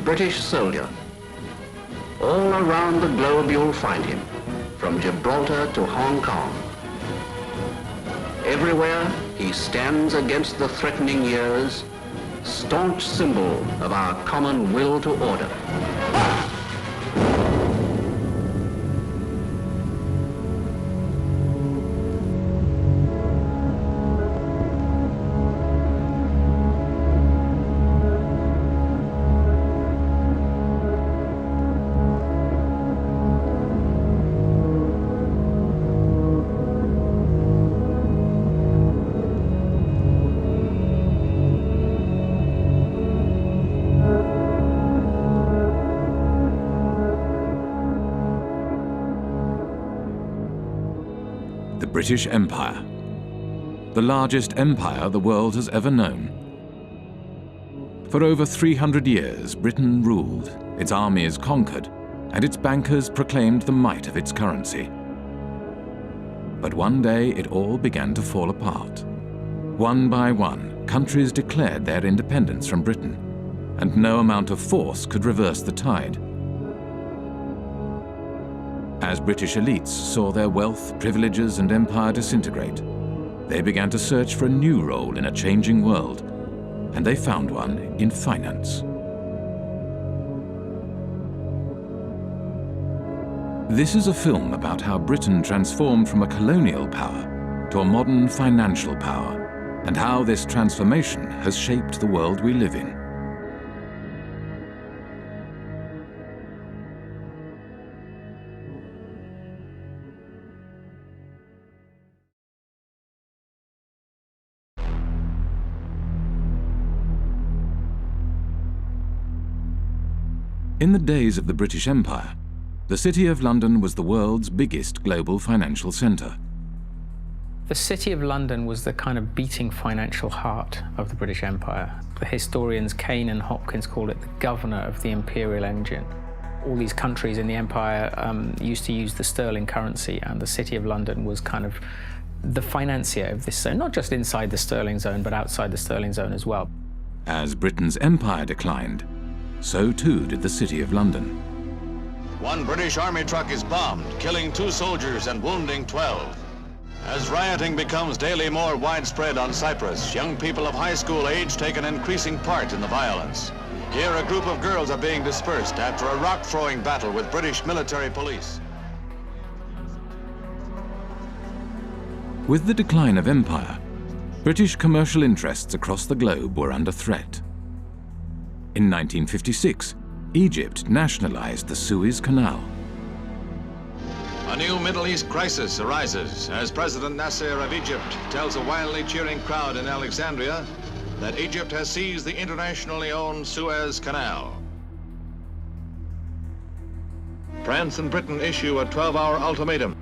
British soldier. All around the globe you'll find him, from Gibraltar to Hong Kong. Everywhere he stands against the threatening years, staunch symbol of our common will to order. The British Empire, the largest empire the world has ever known. For over 300 years, Britain ruled, its armies conquered, and its bankers proclaimed the might of its currency. But one day it all began to fall apart. One by one, countries declared their independence from Britain, and no amount of force could reverse the tide. As British elites saw their wealth, privileges, and empire disintegrate, they began to search for a new role in a changing world, and they found one in finance. This is a film about how Britain transformed from a colonial power to a modern financial power, and how this transformation has shaped the world we live in. In the days of the British Empire, the City of London was the world's biggest global financial centre. The City of London was the kind of beating financial heart of the British Empire. The historians Kane and Hopkins call it the governor of the imperial engine. All these countries in the empire used to use the sterling currency, and the City of London was kind of the financier of this zone, not just inside the sterling zone, but outside the sterling zone as well. As Britain's empire declined, so too did the City of London. One British Army truck is bombed, killing 2 soldiers and wounding 12. As rioting becomes daily more widespread on Cyprus, young people of high school age take an increasing part in the violence. Here, a group of girls are being dispersed after a rock-throwing battle with British military police. With the decline of empire, British commercial interests across the globe were under threat. In 1956, Egypt nationalized the Suez Canal. A new Middle East crisis arises as President Nasser of Egypt tells a wildly cheering crowd in Alexandria that Egypt has seized the internationally owned Suez Canal. France and Britain issue a 12-hour ultimatum.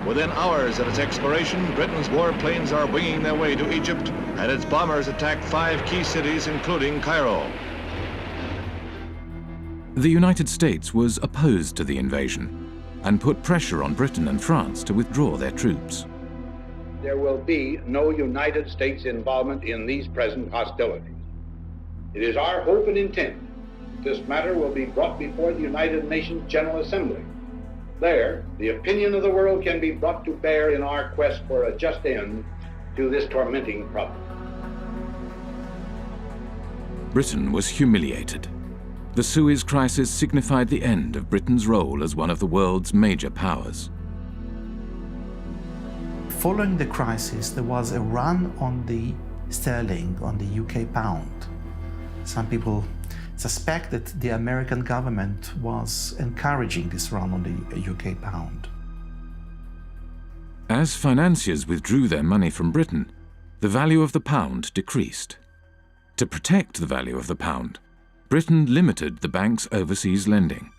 Within hours of its expiration, Britain's warplanes are winging their way to Egypt, and its bombers attack 5 key cities, including Cairo. The United States was opposed to the invasion and put pressure on Britain and France to withdraw their troops. There will be no United States involvement in these present hostilities. It is our hope and intent that this matter will be brought before the United Nations General Assembly. There, the opinion of the world can be brought to bear in our quest for a just end to this tormenting problem. Britain was humiliated. The Suez Crisis signified the end of Britain's role as one of the world's major powers. Following the crisis, there was a run on the sterling, on the UK pound. Some people suspect that the American government was encouraging this run on the UK pound. As financiers withdrew their money from Britain, the value of the pound decreased. To protect the value of the pound, Britain limited the bank's overseas lending.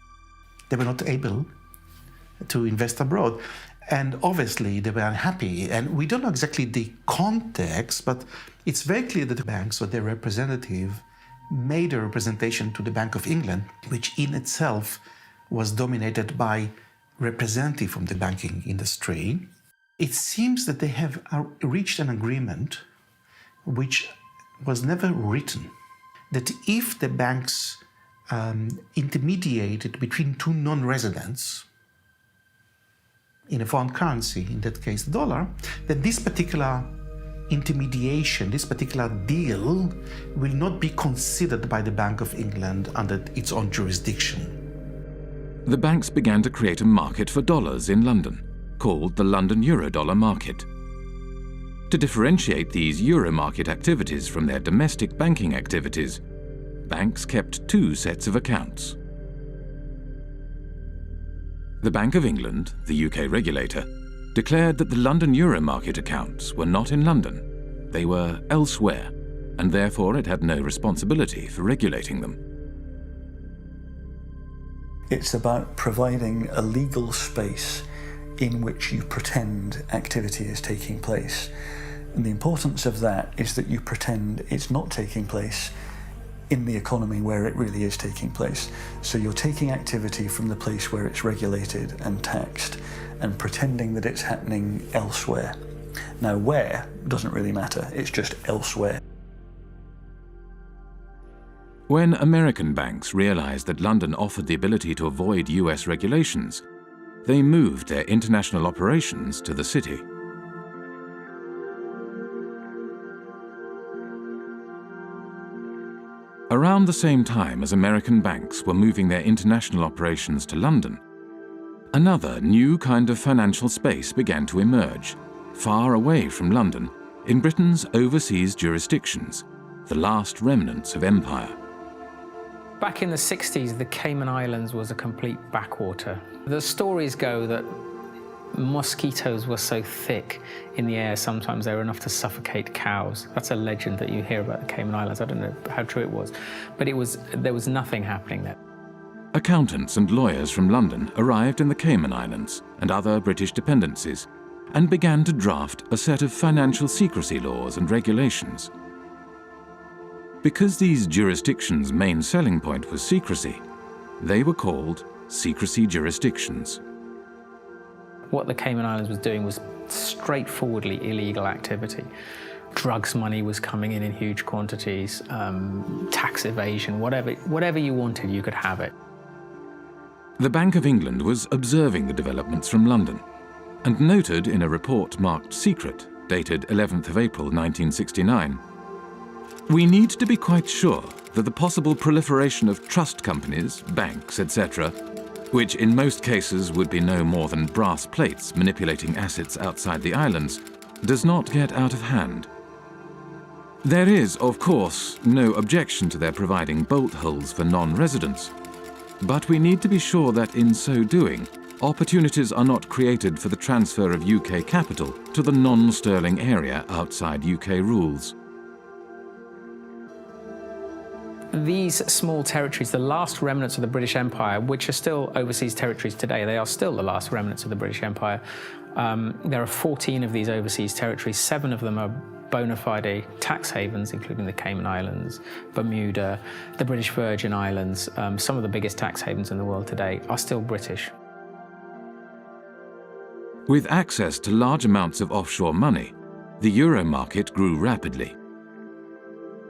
They were not able to invest abroad, and obviously they were unhappy. And we don't know exactly the context, but it's very clear that the banks or their representative made a representation to the Bank of England, which in itself was dominated by representatives from the banking industry. It seems that they have reached an agreement which was never written, that if the banks intermediated between two non-residents in a foreign currency, in that case the dollar, then this particular intermediation, this particular deal will not be considered by the Bank of England under its own jurisdiction. The banks began to create a market for dollars in London, called the London Eurodollar market. To differentiate these euro market activities from their domestic banking activities, banks kept two sets of accounts. The Bank of England, the UK regulator, declared that the London euro market accounts were not in London. They were elsewhere, and therefore it had no responsibility for regulating them. It's about providing a legal space in which you pretend activity is taking place. And the importance of that is that you pretend it's not taking place in the economy where it really is taking place. So you're taking activity from the place where it's regulated and taxed and pretending that it's happening elsewhere. Now, where doesn't really matter, it's just elsewhere. When American banks realized that London offered the ability to avoid US regulations, they moved their international operations to the city. Around the same time as American banks were moving their international operations to London, another new kind of financial space began to emerge, far away from London, in Britain's overseas jurisdictions, the last remnants of empire. Back in the 60s, the Cayman Islands was a complete backwater. The stories go that mosquitoes were so thick in the air, sometimes they were enough to suffocate cows. That's a legend that you hear about the Cayman Islands. I don't know how true it was, but there was nothing happening there. Accountants and lawyers from London arrived in the Cayman Islands and other British dependencies and began to draft a set of financial secrecy laws and regulations. Because these jurisdictions' main selling point was secrecy, they were called secrecy jurisdictions. What the Cayman Islands was doing was straightforwardly illegal activity. Drugs money was coming in huge quantities, tax evasion, whatever you wanted, you could have it. The Bank of England was observing the developments from London and noted in a report marked secret, dated 11th of April 1969, "We need to be quite sure that the possible proliferation of trust companies, banks, etc., which in most cases would be no more than brass plates manipulating assets outside the islands, does not get out of hand. There is, of course, no objection to their providing bolt holes for non-residents, but we need to be sure that in so doing, opportunities are not created for the transfer of UK capital to the non-sterling area outside UK rules." These small territories, the last remnants of the British Empire, which are still overseas territories today, they are still the last remnants of the British Empire. There are 14 of these overseas territories. 7 of them are bona fide tax havens, including the Cayman Islands, Bermuda, the British Virgin Islands. Some of the biggest tax havens in the world today are still British. With access to large amounts of offshore money, the euro market grew rapidly.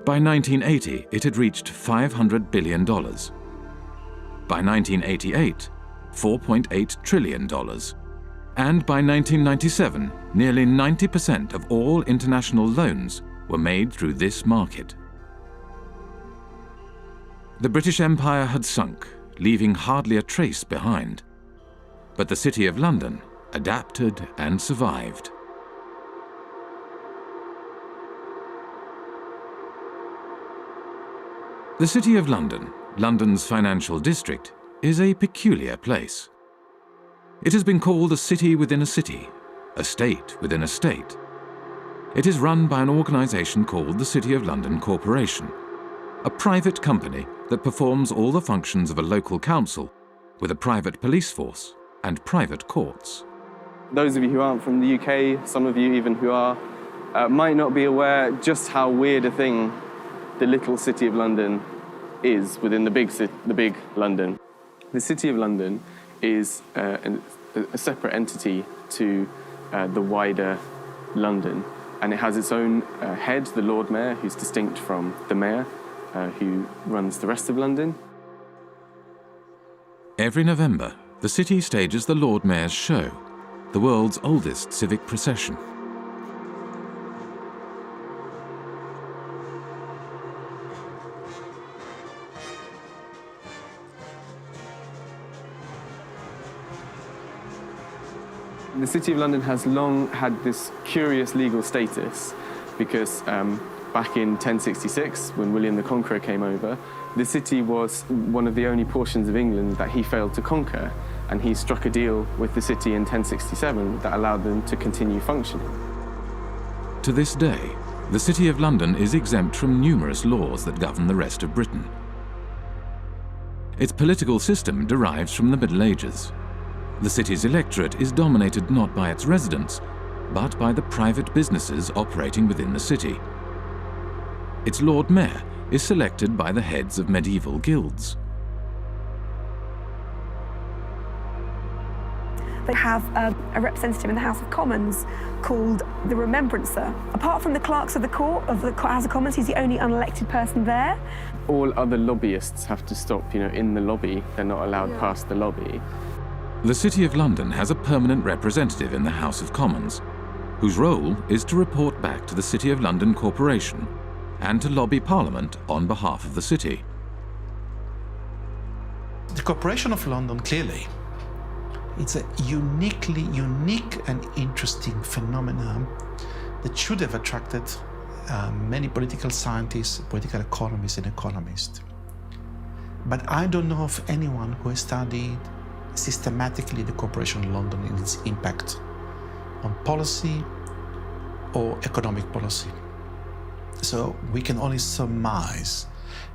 By 1980, it had reached $500 billion. By 1988, $4.8 trillion. And by 1997, nearly 90% of all international loans were made through this market. The British Empire had sunk, leaving hardly a trace behind. But the City of London adapted and survived. The City of London, London's financial district, is a peculiar place. It has been called a city within a city, a state within a state. It is run by an organisation called the City of London Corporation, a private company that performs all the functions of a local council with a private police force and private courts. Those of you who aren't from the UK, some of you even who are, might not be aware just how weird a thing the little City of London is within the big London. The City of London is a separate entity to the wider London, and it has its own head, the Lord Mayor, who's distinct from the Mayor, who runs the rest of London. Every November, the city stages the Lord Mayor's Show, the world's oldest civic procession. The City of London has long had this curious legal status because back in 1066, when William the Conqueror came over, the city was one of the only portions of England that he failed to conquer, and he struck a deal with the city in 1067 that allowed them to continue functioning. To this day, the City of London is exempt from numerous laws that govern the rest of Britain. Its political system derives from the Middle Ages. The city's electorate is dominated not by its residents, but by the private businesses operating within the city. Its Lord Mayor is selected by the heads of medieval guilds. They have a representative in the House of Commons called the Remembrancer. Apart from the clerks of the court of the House of Commons, he's the only unelected person there. All other lobbyists have to stop, in the lobby. They're not allowed past the lobby. The City of London has a permanent representative in the House of Commons, whose role is to report back to the City of London Corporation and to lobby Parliament on behalf of the city. The Corporation of London, clearly, it's a unique and interesting phenomenon that should have attracted many political scientists, political economists. But I don't know of anyone who has studied systematically the Corporation of London and its impact on policy or economic policy. So we can only surmise.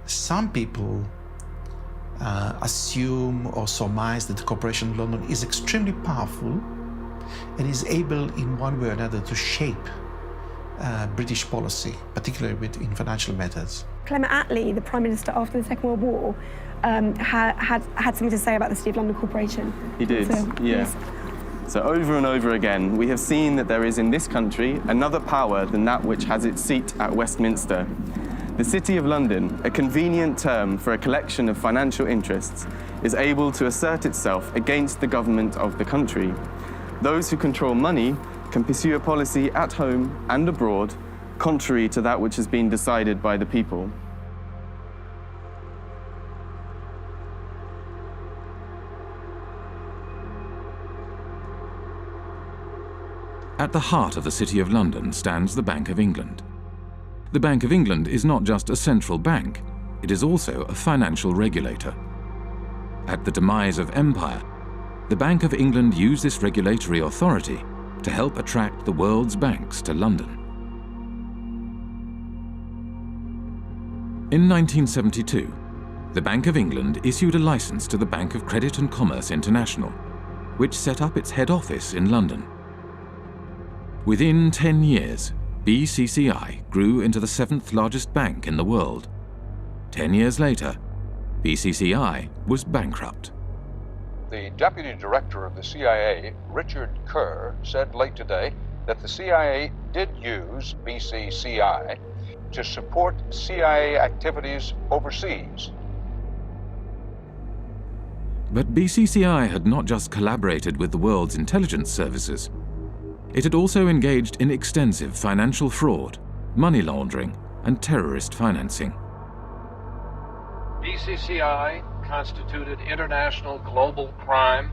Some people assume or surmise that the Corporation of London is extremely powerful and is able in one way or another to shape British policy, particularly in financial matters. Clement Attlee, the Prime Minister after the Second World War, had something to say about the City of London Corporation. He did, So, yeah. So over and over again, we have seen that there is in this country another power than that which has its seat at Westminster. The City of London, a convenient term for a collection of financial interests, is able to assert itself against the government of the country. Those who control money can pursue a policy at home and abroad, contrary to that which has been decided by the people. At the heart of the City of London stands the Bank of England. The Bank of England is not just a central bank, it is also a financial regulator. At the demise of empire, the Bank of England used this regulatory authority to help attract the world's banks to London. In 1972, the Bank of England issued a license to the Bank of Credit and Commerce International, which set up its head office in London. Within 10 years, BCCI grew into the 7th largest bank in the world. 10 years later, BCCI was bankrupt. The deputy director of the CIA, Richard Kerr, said late today that the CIA did use BCCI to support CIA activities overseas. But BCCI had not just collaborated with the world's intelligence services. It had also engaged in extensive financial fraud, money laundering, and terrorist financing. BCCI constituted international global crime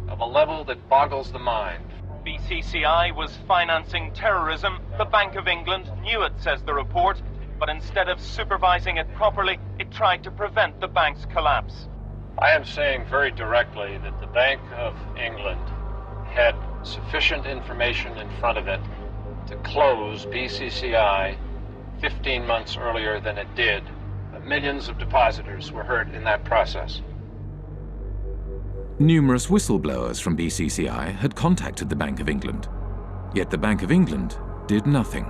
of a level that boggles the mind. BCCI was financing terrorism. The Bank of England knew it, says the report, but instead of supervising it properly, it tried to prevent the bank's collapse. I am saying very directly that the Bank of England had sufficient information in front of it to close BCCI 15 months earlier than it did. Millions of depositors were hurt in that process. Numerous whistleblowers from BCCI had contacted the Bank of England, yet the Bank of England did nothing.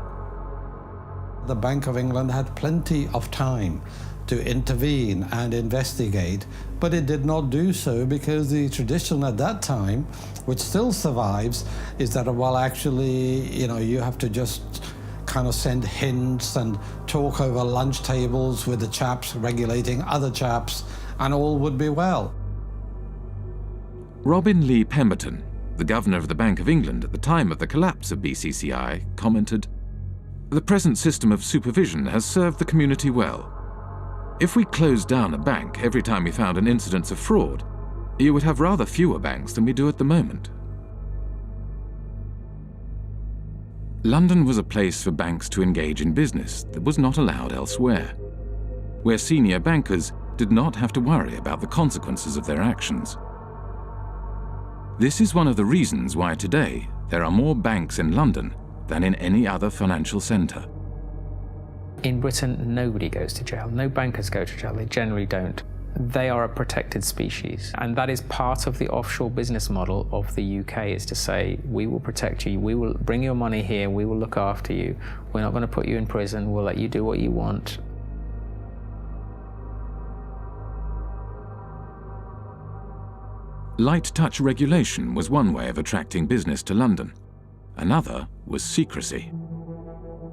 The Bank of England had plenty of time to intervene and investigate, but it did not do so because the tradition at that time, which still survives, is that, well, actually, you have to just kind of send hints and talk over lunch tables with the chaps regulating other chaps, and all would be well. Robin Lee Pemberton, the governor of the Bank of England at the time of the collapse of BCCI, commented, "The present system of supervision has served the community well. If we closed down a bank every time we found an incidence of fraud, you would have rather fewer banks than we do at the moment." London was a place for banks to engage in business that was not allowed elsewhere, where senior bankers did not have to worry about the consequences of their actions. This is one of the reasons why today there are more banks in London than in any other financial centre. In Britain, nobody goes to jail. No bankers go to jail. They generally don't. They are a protected species. And that is part of the offshore business model of the UK, is to say, we will protect you, we will bring your money here, we will look after you. We're not going to put you in prison, we'll let you do what you want. Light touch regulation was one way of attracting business to London. Another was secrecy.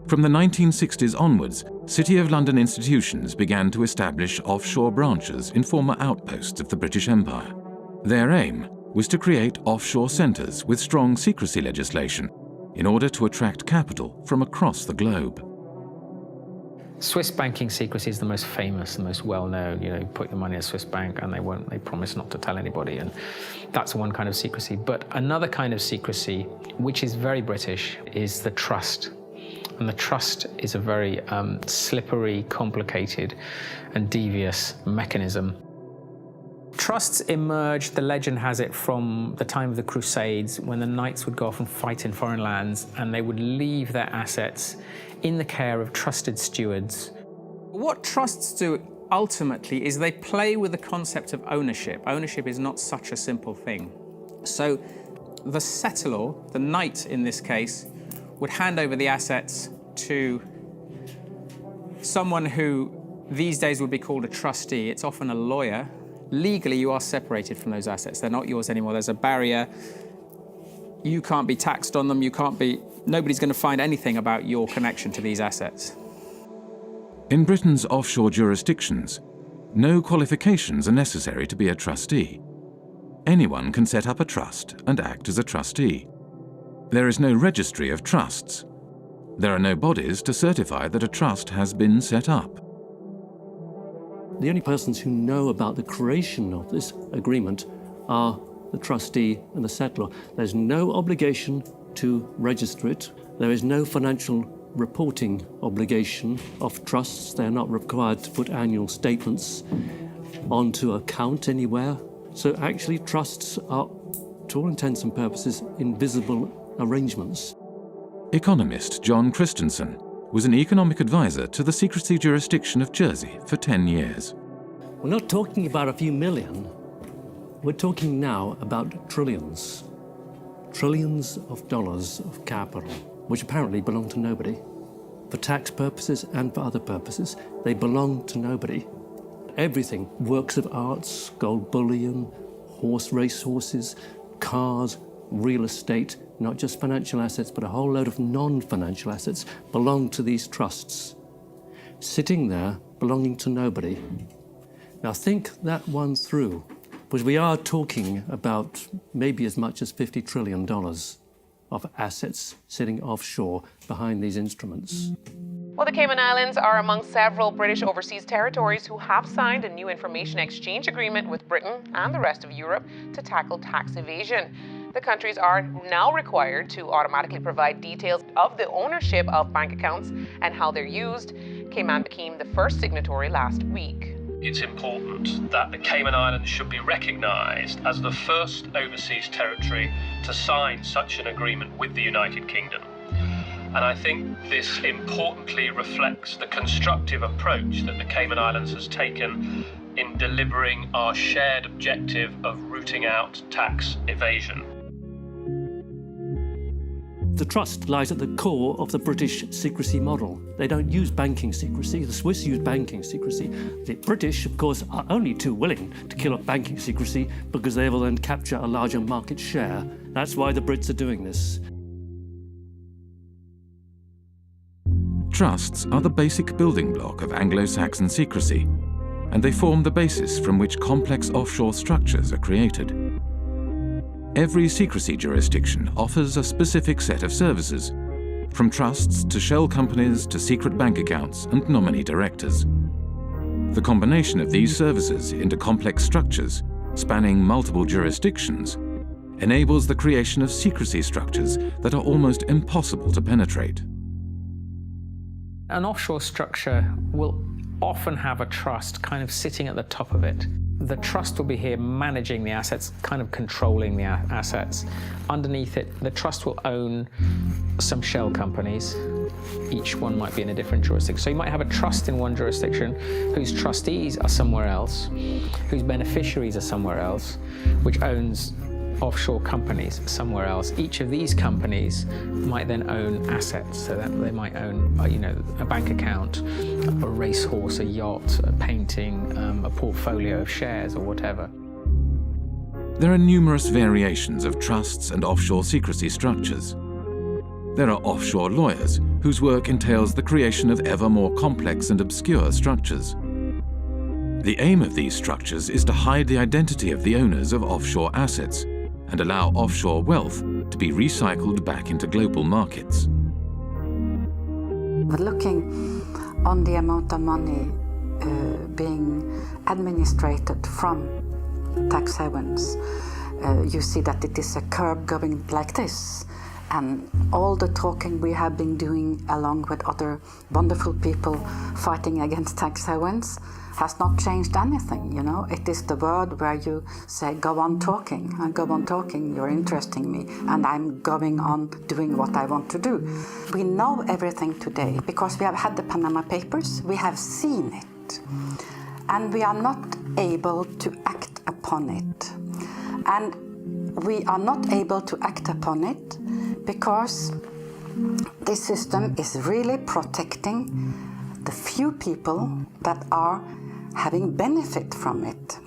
From the 1960s onwards, City of London institutions began to establish offshore branches in former outposts of the British Empire. Their aim was to create offshore centres with strong secrecy legislation in order to attract capital from across the globe. Swiss banking secrecy is the most famous, the most well-known. You know, you put your money in a Swiss bank and they promise not to tell anybody, and that's one kind of secrecy. But another kind of secrecy, which is very British, is the trust. And the trust is a very slippery, complicated and devious mechanism. Trusts emerged, the legend has it, from the time of the Crusades, when the knights would go off and fight in foreign lands, and they would leave their assets in the care of trusted stewards. What trusts do ultimately is they play with the concept of ownership. Ownership is not such a simple thing. So the settlor, the knight in this case, would hand over the assets to someone who these days would be called a trustee. It's often a lawyer. Legally, you are separated from those assets. They're not yours anymore. There's a barrier. You can't be taxed on them. Nobody's going to find anything about your connection to these assets. In Britain's offshore jurisdictions, no qualifications are necessary to be a trustee. Anyone can set up a trust and act as a trustee. There is no registry of trusts. There are no bodies to certify that a trust has been set up. The only persons who know about the creation of this agreement are the trustee and the settlor. There's no obligation to register it. There is no financial reporting obligation of trusts. They're not required to put annual statements onto account anywhere. So actually trusts are, to all intents and purposes, invisible arrangements. Economist John Christensen was an economic advisor to the secrecy jurisdiction of Jersey for 10 years. We're not talking about a few million. We're talking now about trillions. Trillions of dollars of capital, which apparently belong to nobody. For tax purposes and for other purposes, they belong to nobody. Everything, works of arts, gold bullion, racehorses, cars, real estate, not just financial assets, but a whole load of non-financial assets belong to these trusts, sitting there belonging to nobody. Now think that one through, because we are talking about maybe as much as $50 trillion of assets sitting offshore behind these instruments. Well, the Cayman Islands are among several British overseas territories who have signed a new information exchange agreement with Britain and the rest of Europe to tackle tax evasion. The countries are now required to automatically provide details of the ownership of bank accounts and how they're used. Cayman became the first signatory last week. It's important that the Cayman Islands should be recognised as the first overseas territory to sign such an agreement with the United Kingdom. And I think this importantly reflects the constructive approach that the Cayman Islands has taken in delivering our shared objective of rooting out tax evasion. The trust lies at the core of the British secrecy model. They don't use banking secrecy. The Swiss use banking secrecy. The British, of course, are only too willing to kill off banking secrecy because they will then capture a larger market share. That's why the Brits are doing this. Trusts are the basic building block of Anglo-Saxon secrecy, and they form the basis from which complex offshore structures are created. Every secrecy jurisdiction offers a specific set of services, from trusts to shell companies to secret bank accounts and nominee directors. The combination of these services into complex structures, spanning multiple jurisdictions, enables the creation of secrecy structures that are almost impossible to penetrate. An offshore structure will often have a trust kind of sitting at the top of it. The trust will be here managing the assets, kind of controlling the assets. Underneath it, the trust will own some shell companies. Each one might be in a different jurisdiction. So you might have a trust in one jurisdiction whose trustees are somewhere else, whose beneficiaries are somewhere else, which owns offshore companies somewhere else. Each of these companies might then own assets, so that they might own, a bank account, a racehorse, a yacht, a painting, a portfolio of shares or whatever. There are numerous variations of trusts and offshore secrecy structures. There are offshore lawyers whose work entails the creation of ever more complex and obscure structures. The aim of these structures is to hide the identity of the owners of offshore assets and allow offshore wealth to be recycled back into global markets. Looking on the amount of money being administrated from tax havens, you see that it is a curve going like this. And all the talking we have been doing along with other wonderful people fighting against tax havens has not changed anything, It is the word where you say, go on talking, you're interesting me, and I'm going on doing what I want to do. We know everything today because we have had the Panama Papers, we have seen it, and we are not able to act upon it. And we are not able to act upon it because this system is really protecting the few people that are having benefit from it.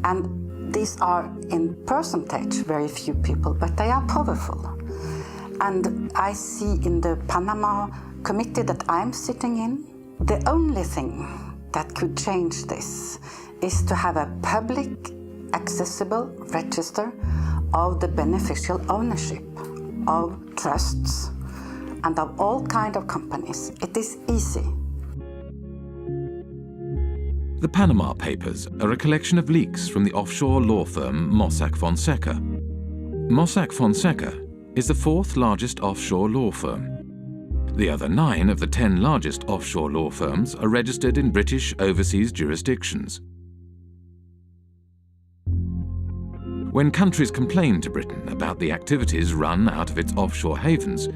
And these are in percentage very few people, but they are powerful. And I see in the Panama committee that I'm sitting in, the only thing that could change this is to have a public accessible register of the beneficial ownership of trusts and of all kinds of companies. It is easy. The Panama Papers are a collection of leaks from the offshore law firm Mossack Fonseca. Mossack Fonseca is the fourth largest offshore law firm. The other 9 of the 10 largest offshore law firms are registered in British overseas jurisdictions. When countries complain to Britain about the activities run out of its offshore havens,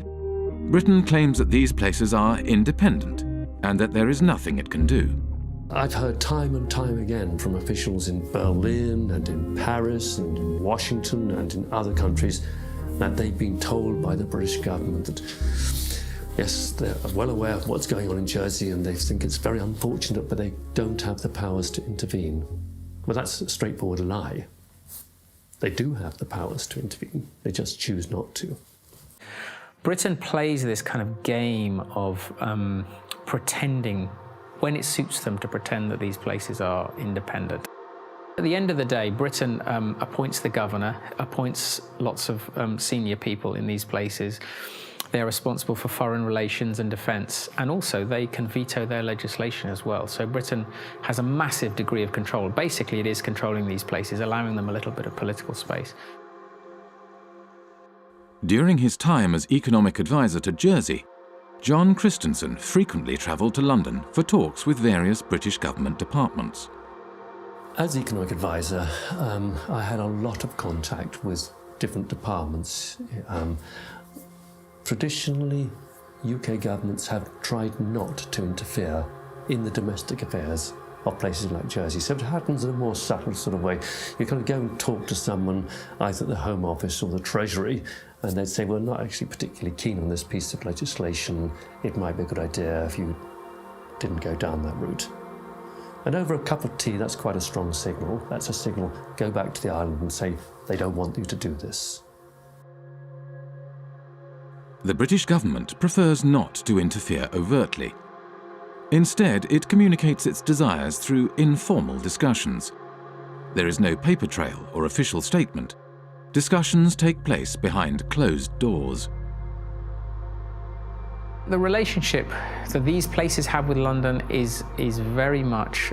Britain claims that these places are independent and that there is nothing it can do. I've heard time and time again from officials in Berlin and in Paris and in Washington and in other countries that they've been told by the British government that, yes, they're well aware of what's going on in Jersey and they think it's very unfortunate, but they don't have the powers to intervene. Well, that's a straightforward lie. They do have the powers to intervene. They just choose not to. Britain plays this kind of game of pretending, when it suits them, to pretend that these places are independent. At the end of the day, Britain appoints the governor, appoints lots of senior people in these places. They're responsible for foreign relations and defence, and also they can veto their legislation as well. So Britain has a massive degree of control. Basically, it is controlling these places, allowing them a little bit of political space. During his time as economic advisor to Jersey, John Christensen frequently travelled to London for talks with various British government departments. As economic advisor, I had a lot of contact with different departments. Traditionally, UK governments have tried not to interfere in the domestic affairs of places like Jersey, so it happens in a more subtle sort of way. You kind of go and talk to someone, either at the Home Office or the Treasury, and they'd say, well, we're not actually particularly keen on this piece of legislation. It might be a good idea if you didn't go down that route. And over a cup of tea, that's quite a strong signal. That's a signal, go back to the island and say, they don't want you to do this. The British government prefers not to interfere overtly. Instead, it communicates its desires through informal discussions. There is no paper trail or official statement, discussions take place behind closed doors. The relationship that these places have with London is very much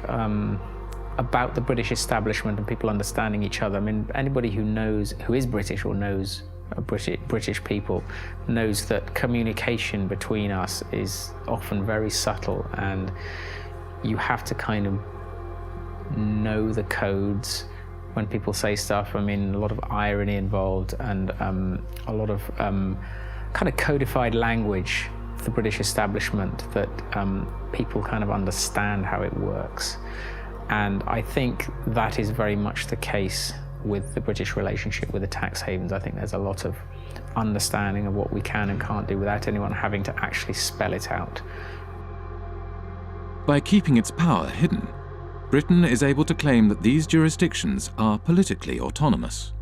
about the British establishment and people understanding each other. I mean, anybody who is British or knows British people knows that communication between us is often very subtle, and you have to kind of know the codes when people say stuff. I mean, a lot of irony involved and a lot of kind of codified language, the British establishment, that people kind of understand how it works. And I think that is very much the case with the British relationship with the tax havens. I think there's a lot of understanding of what we can and can't do without anyone having to actually spell it out. By keeping its power hidden, Britain is able to claim that these jurisdictions are politically autonomous.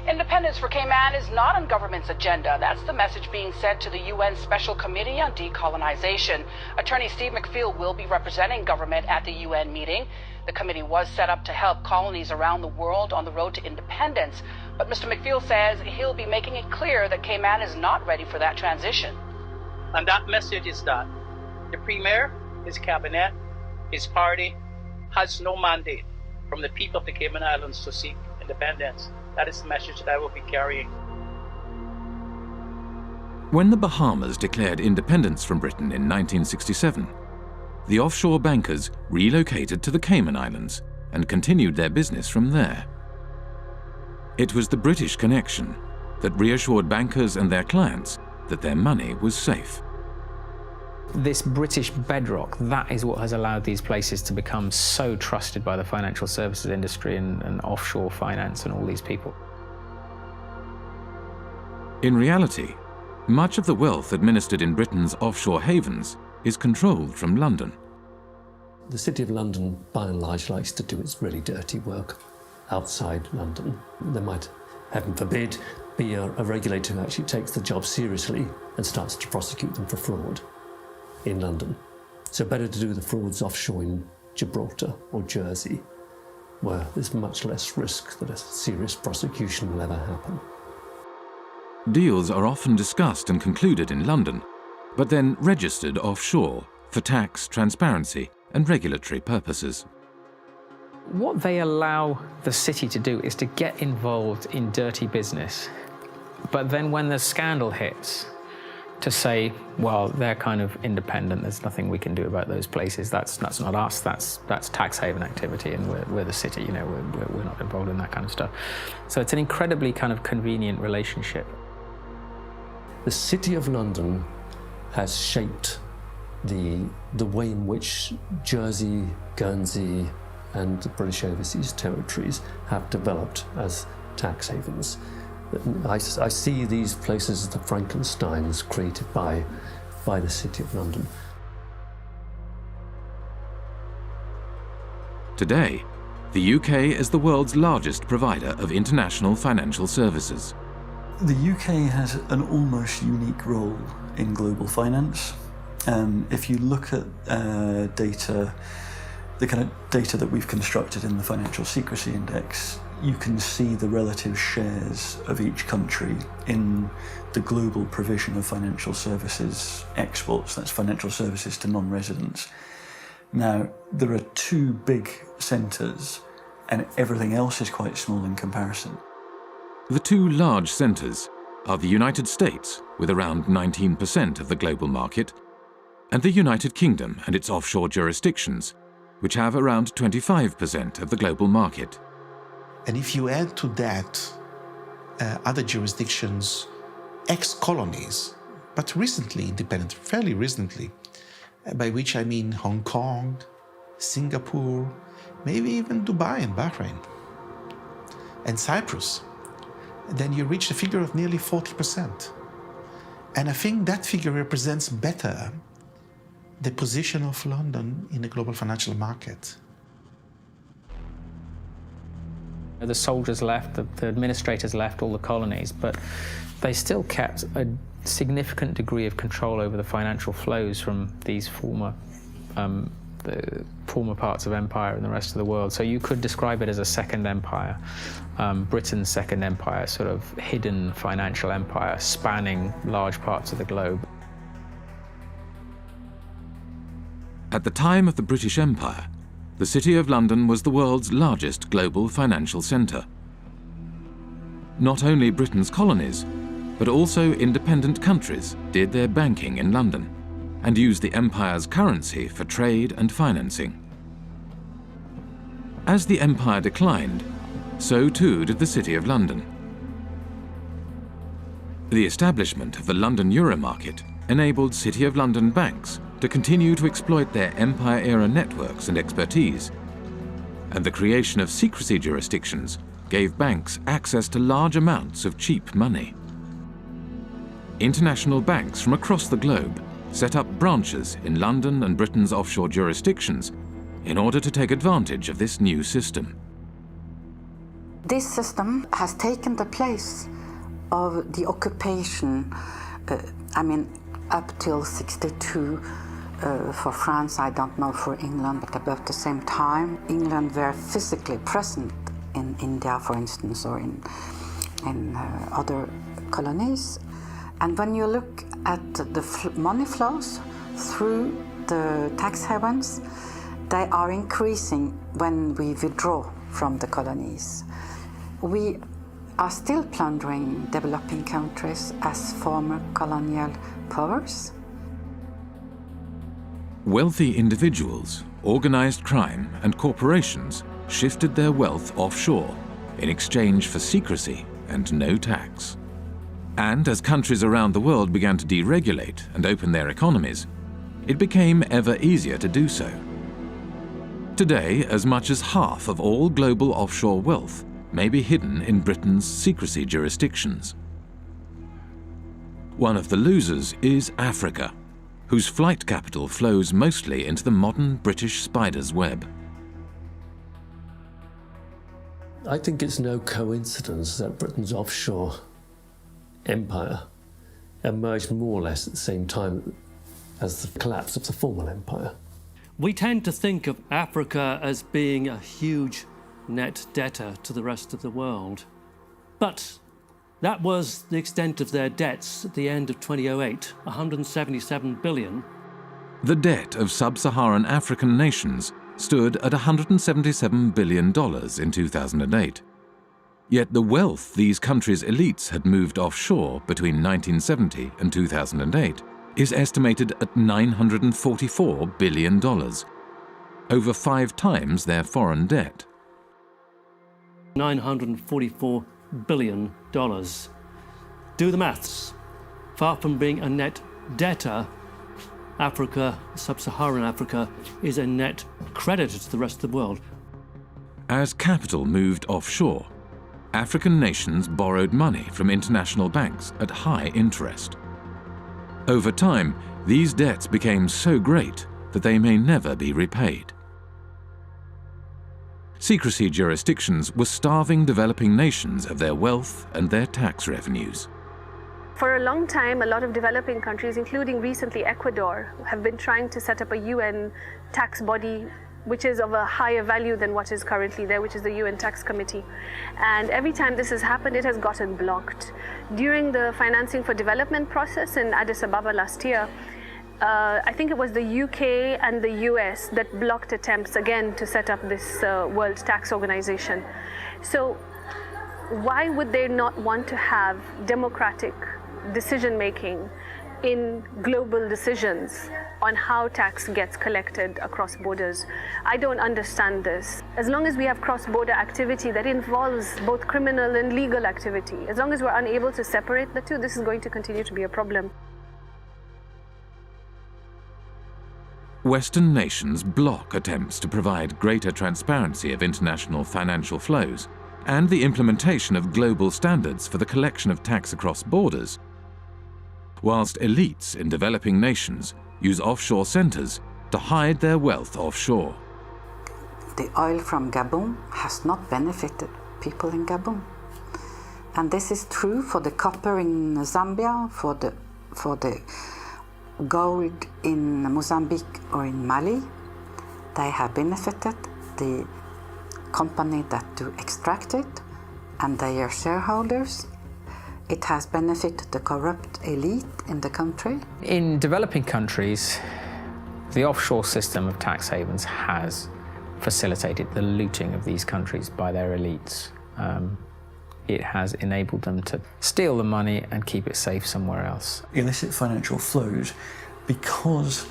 Independence for Cayman is not on government's agenda. That's the message being sent to the UN Special Committee on Decolonization. Attorney Steve McPhail will be representing government at the UN meeting. The committee was set up to help colonies around the world on the road to independence. But Mr. McPhail says he'll be making it clear that Cayman is not ready for that transition. And that message is that the Premier, his cabinet, his party has no mandate from the people of the Cayman Islands to seek independence. That is the message that I will be carrying. When the Bahamas declared independence from Britain in 1967, the offshore bankers relocated to the Cayman Islands and continued their business from there. It was the British connection that reassured bankers and their clients that their money was safe. This British bedrock, that is what has allowed these places to become so trusted by the financial services industry and offshore finance and all these people. In reality, much of the wealth administered in Britain's offshore havens is controlled from London. The City of London, by and large, likes to do its really dirty work outside London. There might, heaven forbid, be a regulator who actually takes the job seriously and starts to prosecute them for fraud in London. So better to do the frauds offshore in Gibraltar or Jersey, where there's much less risk that a serious prosecution will ever happen. Deals are often discussed and concluded in London, but then registered offshore for tax, transparency, and regulatory purposes. What they allow the city to do is to get involved in dirty business, but then when the scandal hits, to say, well, they're kind of independent, there's nothing we can do about those places, that's not us, that's tax haven activity, and we're the city, you know, we're not involved in that kind of stuff. So it's an incredibly kind of convenient relationship. The City of London has shaped the way in which Jersey, Guernsey, and the British Overseas Territories have developed as tax havens. I see these places as the Frankensteins created by the City of London. Today, the UK is the world's largest provider of international financial services. The UK has an almost unique role in global finance. If you look at data, the kind of data that we've constructed in the Financial Secrecy Index, you can see the relative shares of each country in the global provision of financial services exports. That's financial services to non-residents. Now, there are two big centres, and everything else is quite small in comparison. The two large centres are the United States, with around 19% of the global market, and the United Kingdom and its offshore jurisdictions, which have around 25% of the global market. And if you add to that other jurisdictions, ex-colonies, but recently independent, fairly recently, by which I mean Hong Kong, Singapore, maybe even Dubai and Bahrain, and Cyprus, then you reach a figure of nearly 40%. And I think that figure represents better the position of London in the global financial market. The soldiers left, the administrators left, all the colonies, but they still kept a significant degree of control over the financial flows from these former the former parts of empire in the rest of the world. So you could describe it as a second empire, Britain's second empire, sort of hidden financial empire spanning large parts of the globe. At the time of the British Empire, the City of London was the world's largest global financial centre. Not only Britain's colonies, but also independent countries did their banking in London and used the empire's currency for trade and financing. As the empire declined, so too did the City of London. The establishment of the London Euro market enabled City of London banks to continue to exploit their empire-era networks and expertise, and the creation of secrecy jurisdictions gave banks access to large amounts of cheap money. International banks from across the globe set up branches in London and Britain's offshore jurisdictions in order to take advantage of this new system. This system has taken the place of the occupation, up till 62. For France, I don't know for England, but about the same time, England were physically present in India, for instance, or in other colonies. And when you look at the money flows through the tax havens, they are increasing when we withdraw from the colonies. We are still plundering developing countries as former colonial powers. Wealthy individuals, organized crime, and corporations shifted their wealth offshore in exchange for secrecy and no tax. And as countries around the world began to deregulate and open their economies, it became ever easier to do so. Today, as much as half of all global offshore wealth may be hidden in Britain's secrecy jurisdictions. One of the losers is Africa, whose flight capital flows mostly into the modern British spider's web. I think it's no coincidence that Britain's offshore empire emerged more or less at the same time as the collapse of the former empire. We tend to think of Africa as being a huge net debtor to the rest of the world, but that was the extent of their debts at the end of 2008, 177 billion. The debt of sub-Saharan African nations stood at $177 billion in 2008. Yet the wealth these countries' elites had moved offshore between 1970 and 2008 is estimated at $944 billion, over 5 times their foreign debt. $944 billion. Do the maths. Far from being a net debtor, Africa, sub-Saharan Africa, is a net creditor to the rest of the world. As capital moved offshore, African nations borrowed money from international banks at high interest. Over time, these debts became so great that they may never be repaid. Secrecy jurisdictions were starving developing nations of their wealth and their tax revenues. For a long time, a lot of developing countries, including recently Ecuador, have been trying to set up a UN tax body which is of a higher value than what is currently there, which is the UN Tax Committee. And every time this has happened, it has gotten blocked. During the financing for development process in Addis Ababa last year, I think it was the UK and the US that blocked attempts again to set up this World Tax Organization. So why would they not want to have democratic decision-making in global decisions on how tax gets collected across borders? I don't understand this. As long as we have cross-border activity that involves both criminal and legal activity, as long as we're unable to separate the two, this is going to continue to be a problem. Western nations block attempts to provide greater transparency of international financial flows and the implementation of global standards for the collection of tax across borders, whilst elites in developing nations use offshore centres to hide their wealth offshore. The oil from Gabon has not benefited people in Gabon. And this is true for the copper in Zambia, for the gold in Mozambique or in Mali. they have benefited the company that do extract it and their shareholders. It has benefited the corrupt elite in the country. In developing countries, the offshore system of tax havens has facilitated the looting of these countries by their elites. It has enabled them to steal the money and keep it safe somewhere else. Illicit financial flows, because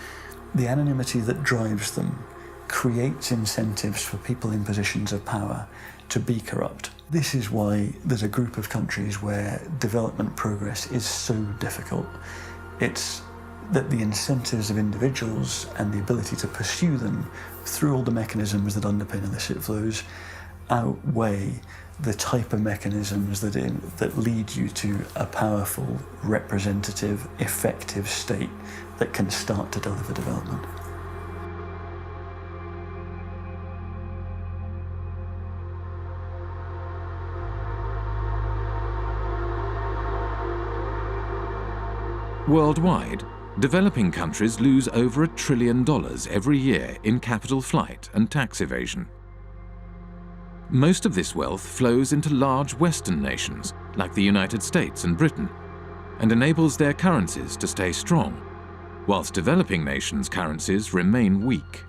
the anonymity that drives them creates incentives for people in positions of power to be corrupt. This is why there's a group of countries where development progress is so difficult. It's that the incentives of individuals and the ability to pursue them through all the mechanisms that underpin illicit flows outweigh the type of mechanisms that lead you to a powerful, representative, effective state that can start to deliver development. Worldwide, developing countries lose over $1 trillion every year in capital flight and tax evasion. Most of this wealth flows into large Western nations like the United States and Britain and enables their currencies to stay strong, whilst developing nations' currencies remain weak.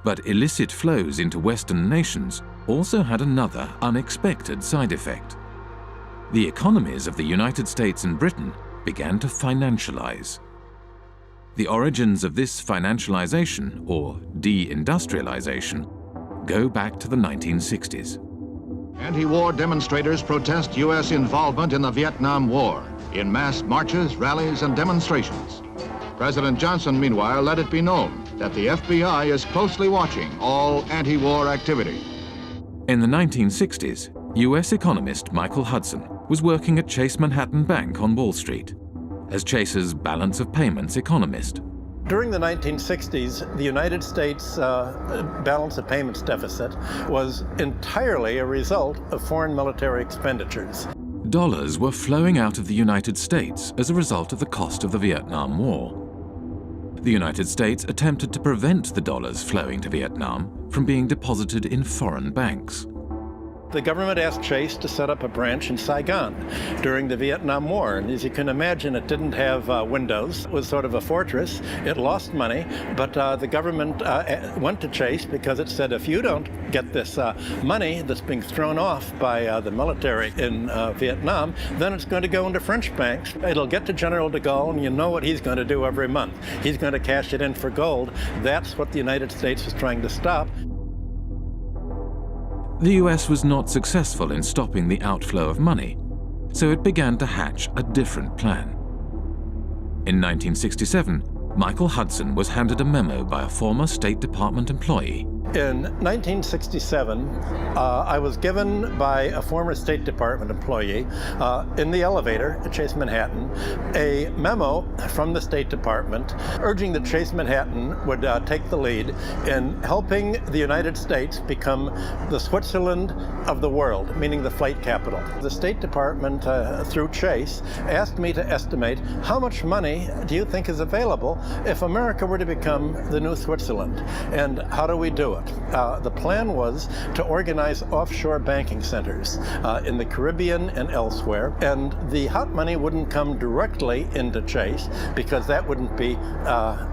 But illicit flows into Western nations also had another unexpected side effect. The economies of the United States and Britain began to financialize. The origins of this financialization, or deindustrialization, go back to the 1960s. Anti-war demonstrators protest U.S. involvement in the Vietnam War in mass marches, rallies, and demonstrations. President Johnson, meanwhile, let it be known that the FBI is closely watching all anti-war activity. In the 1960s, U.S. economist Michael Hudson was working at Chase Manhattan Bank on Wall Street as Chase's balance of payments economist. During the 1960s, the United States balance of payments deficit was entirely a result of foreign military expenditures. Dollars were flowing out of the United States as a result of the cost of the Vietnam War. The United States attempted to prevent the dollars flowing to Vietnam from being deposited in foreign banks. The government asked Chase to set up a branch in Saigon during the Vietnam War. And as you can imagine, it didn't have windows. It was sort of a fortress. It lost money, but the government went to Chase because it said, if you don't get this money that's being thrown off by the military in Vietnam, then it's going to go into French banks. It'll get to General de Gaulle, and you know what he's going to do every month. He's going to cash it in for gold. That's what the United States was trying to stop. The US was not successful in stopping the outflow of money, so it began to hatch a different plan. In 1967, Michael Hudson was handed a memo by a former State Department employee. In 1967, I was given by a former State Department employee in the elevator at Chase Manhattan a memo from the State Department urging that Chase Manhattan would take the lead in helping the United States become the Switzerland of the world, meaning the flight capital. The State Department, through Chase, asked me to estimate how much money do you think is available if America were to become the new Switzerland, and how do we do it? The plan was to organize offshore banking centers in the Caribbean and elsewhere, and the hot money wouldn't come directly into Chase because that wouldn't be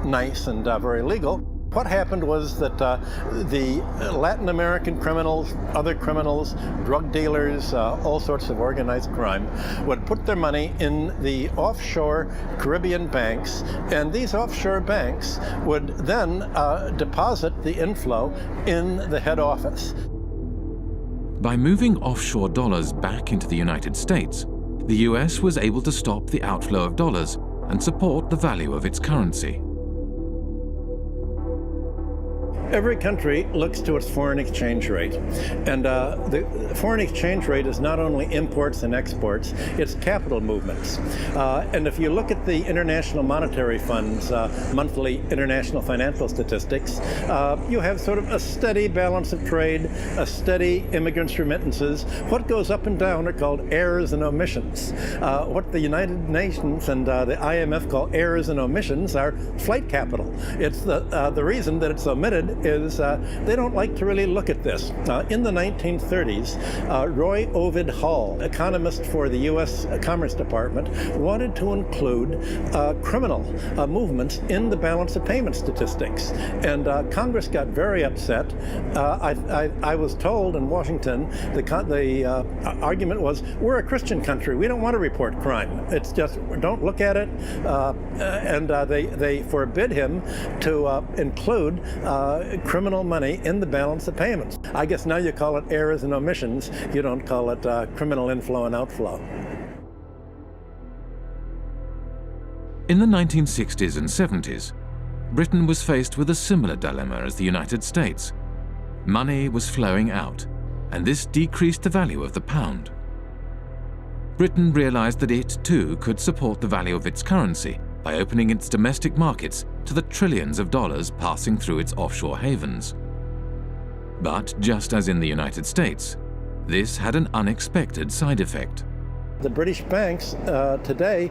nice and very legal. What happened was that the Latin American criminals, other criminals, drug dealers, all sorts of organized crime, would put their money in the offshore Caribbean banks, and these offshore banks would then deposit the inflow in the head office. By moving offshore dollars back into the United States, the US was able to stop the outflow of dollars and support the value of its currency. Every country looks to its foreign exchange rate. And the foreign exchange rate is not only imports and exports, it's capital movements. And if you look at the International Monetary Fund's monthly international financial statistics, you have sort of a steady balance of trade, a steady immigrants' remittances. What goes up and down are called errors and omissions. What the United Nations and the IMF call errors and omissions are flight capital. It's the reason that it's omitted is they don't like to really look at this. In the 1930s, Roy Ovid Hall, economist for the U.S. Commerce Department, wanted to include criminal movements in the balance of payment statistics. And Congress got very upset. I was told in Washington the argument was, we're a Christian country. We don't want to report crime. It's just, don't look at it. And they forbid him to include criminal money in the balance of payments. I guess now you call it errors and omissions. You don't call it criminal inflow and outflow. In the 1960s and 70s, Britain was faced with a similar dilemma as the United States. Money was flowing out, and this decreased the value of the pound. Britain realized that it, too, could support the value of its currency by opening its domestic markets to the trillions of dollars passing through its offshore havens. But just as in the United States, this had an unexpected side effect. The British banks today,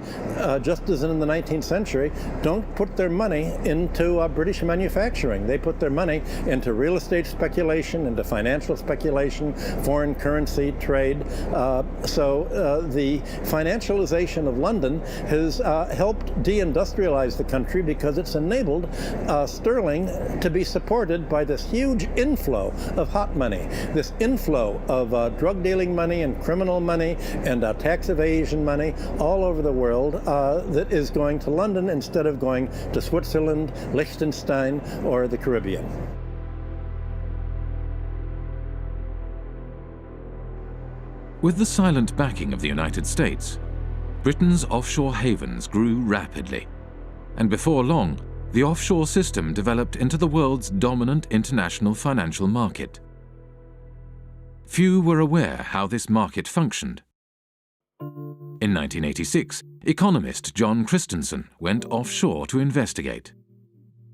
just as in the 19th century, don't put their money into British manufacturing. They put their money into real estate speculation, into financial speculation, foreign currency trade. So the financialization of London has helped deindustrialize the country because it's enabled sterling to be supported by this huge inflow of hot money, this inflow of drug dealing money and criminal money and tax evasion money all over the world that is going to London instead of going to Switzerland, Liechtenstein, or the Caribbean. With the silent backing of the United States, Britain's offshore havens grew rapidly, and before long, the offshore system developed into the world's dominant international financial market. Few were aware how this market functioned. In 1986, economist John Christensen went offshore to investigate.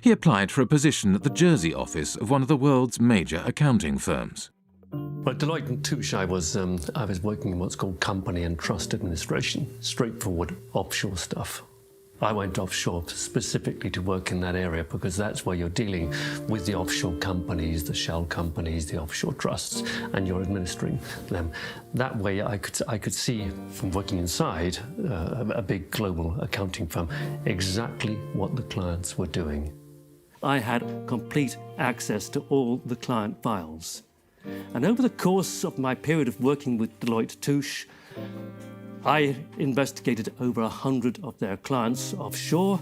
He applied for a position at the Jersey office of one of the world's major accounting firms. Well, at Deloitte & Touche, I was working in what's called company and trust administration, straightforward offshore stuff. I went offshore specifically to work in that area because that's where you're dealing with the offshore companies, the shell companies, the offshore trusts, and you're administering them. That way I could see from working inside a big global accounting firm exactly what the clients were doing. I had complete access to all the client files. And over the course of my period of working with Deloitte & Touche, I investigated over 100 of their clients offshore,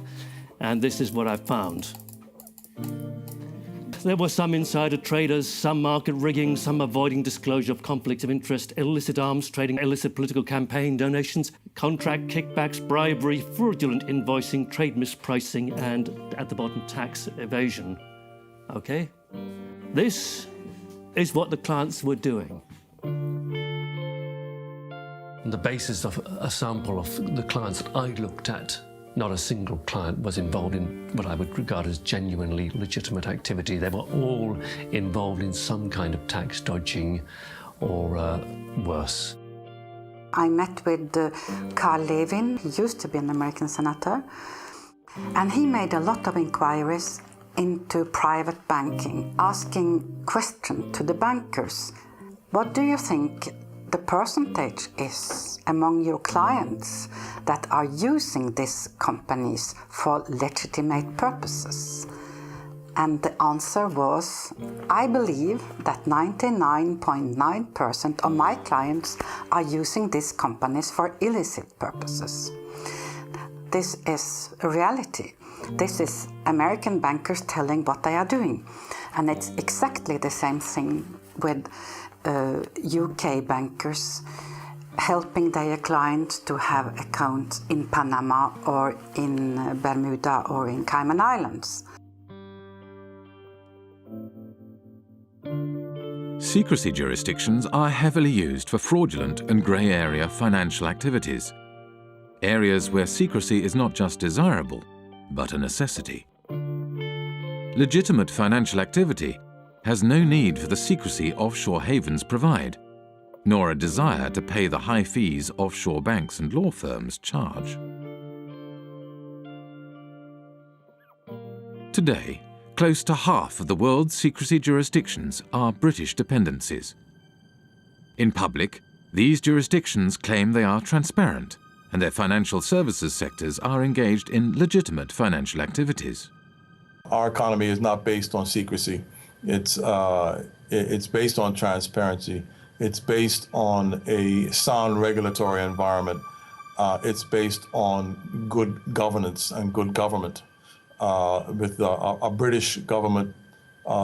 and this is what I found. There were some insider traders, some market rigging, some avoiding disclosure of conflicts of interest, illicit arms trading, illicit political campaign donations, contract kickbacks, bribery, fraudulent invoicing, trade mispricing, and, at the bottom, tax evasion. Okay? This is what the clients were doing. On the basis of a sample of the clients that I looked at, not a single client was involved in what I would regard as genuinely legitimate activity. They were all involved in some kind of tax dodging or worse. I met with Carl Levin. He used to be an American senator, and he made a lot of inquiries into private banking, asking questions to the bankers. What do you think the percentage is among your clients that are using these companies for legitimate purposes? And the answer was, I believe that 99.9% of my clients are using these companies for illicit purposes. This is a reality. This is American bankers telling what they are doing. And it's exactly the same thing with UK bankers helping their clients to have accounts in Panama or in Bermuda or in Cayman Islands. Secrecy jurisdictions are heavily used for fraudulent and grey area financial activities, areas where secrecy is not just desirable, but a necessity. Legitimate financial activity has no need for the secrecy offshore havens provide, nor a desire to pay the high fees offshore banks and law firms charge. Today, close to half of the world's secrecy jurisdictions are British dependencies. In public, these jurisdictions claim they are transparent and their financial services sectors are engaged in legitimate financial activities. Our economy is not based on secrecy. It's based on transparency. It's based on a sound regulatory environment. It's based on good governance and good government with a British government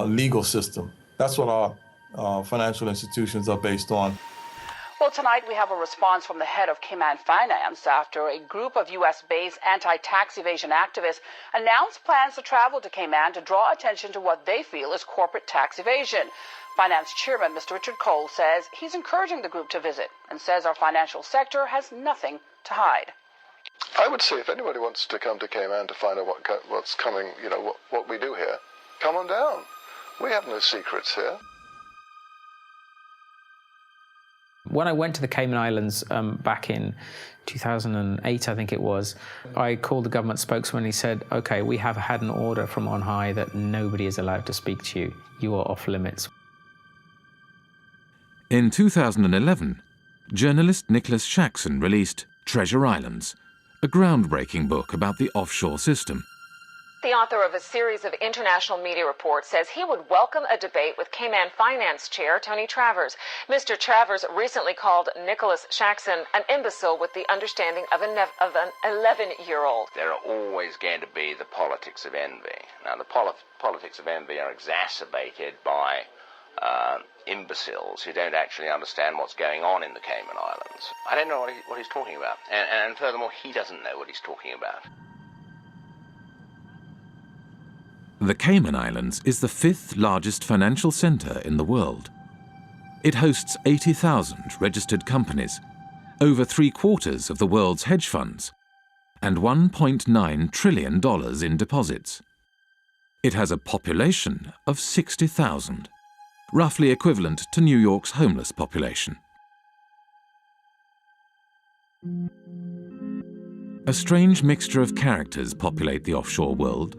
legal system. That's what our financial institutions are based on. Well, tonight we have a response from the head of Cayman Finance after a group of U.S.-based anti-tax evasion activists announced plans to travel to Cayman to draw attention to what they feel is corporate tax evasion. Finance Chairman Mr. Richard Cole says he's encouraging the group to visit and says our financial sector has nothing to hide. I would say if anybody wants to come to Cayman to find out what's coming, you know, what we do here, come on down. We have no secrets here. When I went to the Cayman Islands back in 2008, I think it was, I called the government spokesman and he said, okay, we have had an order from on high that nobody is allowed to speak to you. You are off limits. In 2011, journalist Nicholas Shaxson released Treasure Islands, a groundbreaking book about the offshore system. The author of a series of international media reports says he would welcome a debate with Cayman Finance Chair Tony Travers. Mr. Travers recently called Nicholas Shaxson an imbecile with the understanding of an 11-year-old. There are always going to be the politics of envy. Now, the politics of envy are exacerbated by imbeciles who don't actually understand what's going on in the Cayman Islands. I don't know what he's talking about. And furthermore, he doesn't know what he's talking about. The Cayman Islands is the 5th largest financial centre in the world. It hosts 80,000 registered companies, over 3/4 of the world's hedge funds, and $1.9 trillion in deposits. It has a population of 60,000, roughly equivalent to New York's homeless population. A strange mixture of characters populate the offshore world.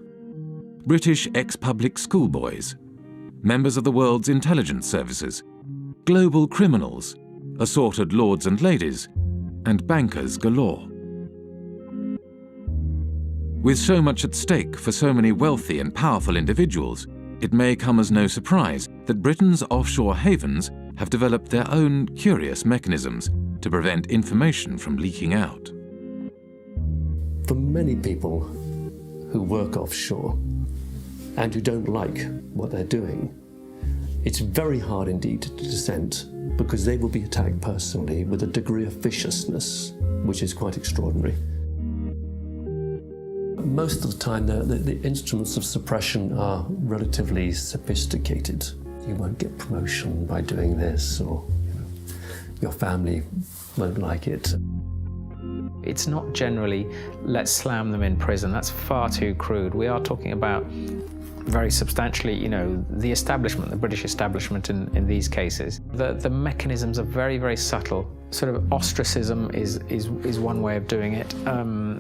British ex-public schoolboys, members of the world's intelligence services, global criminals, assorted lords and ladies, and bankers galore. With so much at stake for so many wealthy and powerful individuals, it may come as no surprise that Britain's offshore havens have developed their own curious mechanisms to prevent information from leaking out. For many people who work offshore and who don't like what they're doing, it's very hard indeed to dissent, because they will be attacked personally with a degree of viciousness which is quite extraordinary. Most of the time the instruments of suppression are relatively sophisticated. You won't get promotion by doing this, or your family won't like it. It's not generally, let's slam them in prison. That's far too crude. We are talking about very substantially, the establishment, the British establishment in these cases. The mechanisms are very, very subtle. Sort of ostracism is one way of doing it.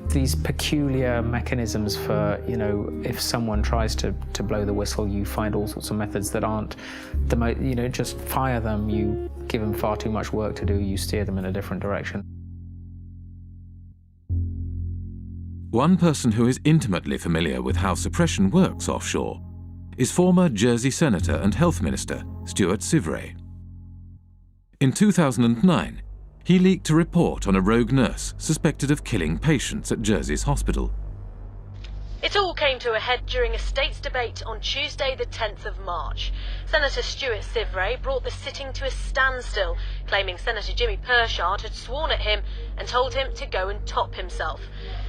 These peculiar mechanisms for, if someone tries to blow the whistle, you find all sorts of methods that aren't the most, just fire them, you give them far too much work to do, you steer them in a different direction. One person who is intimately familiar with how suppression works offshore is former Jersey Senator and Health Minister Stuart Sivray. In 2009, he leaked a report on a rogue nurse suspected of killing patients at Jersey's hospital. It all came to a head during a state's debate on Tuesday the 10th of March. Senator Stuart Sivray brought the sitting to a standstill, claiming Senator Jimmy Pershard had sworn at him and told him to go and top himself.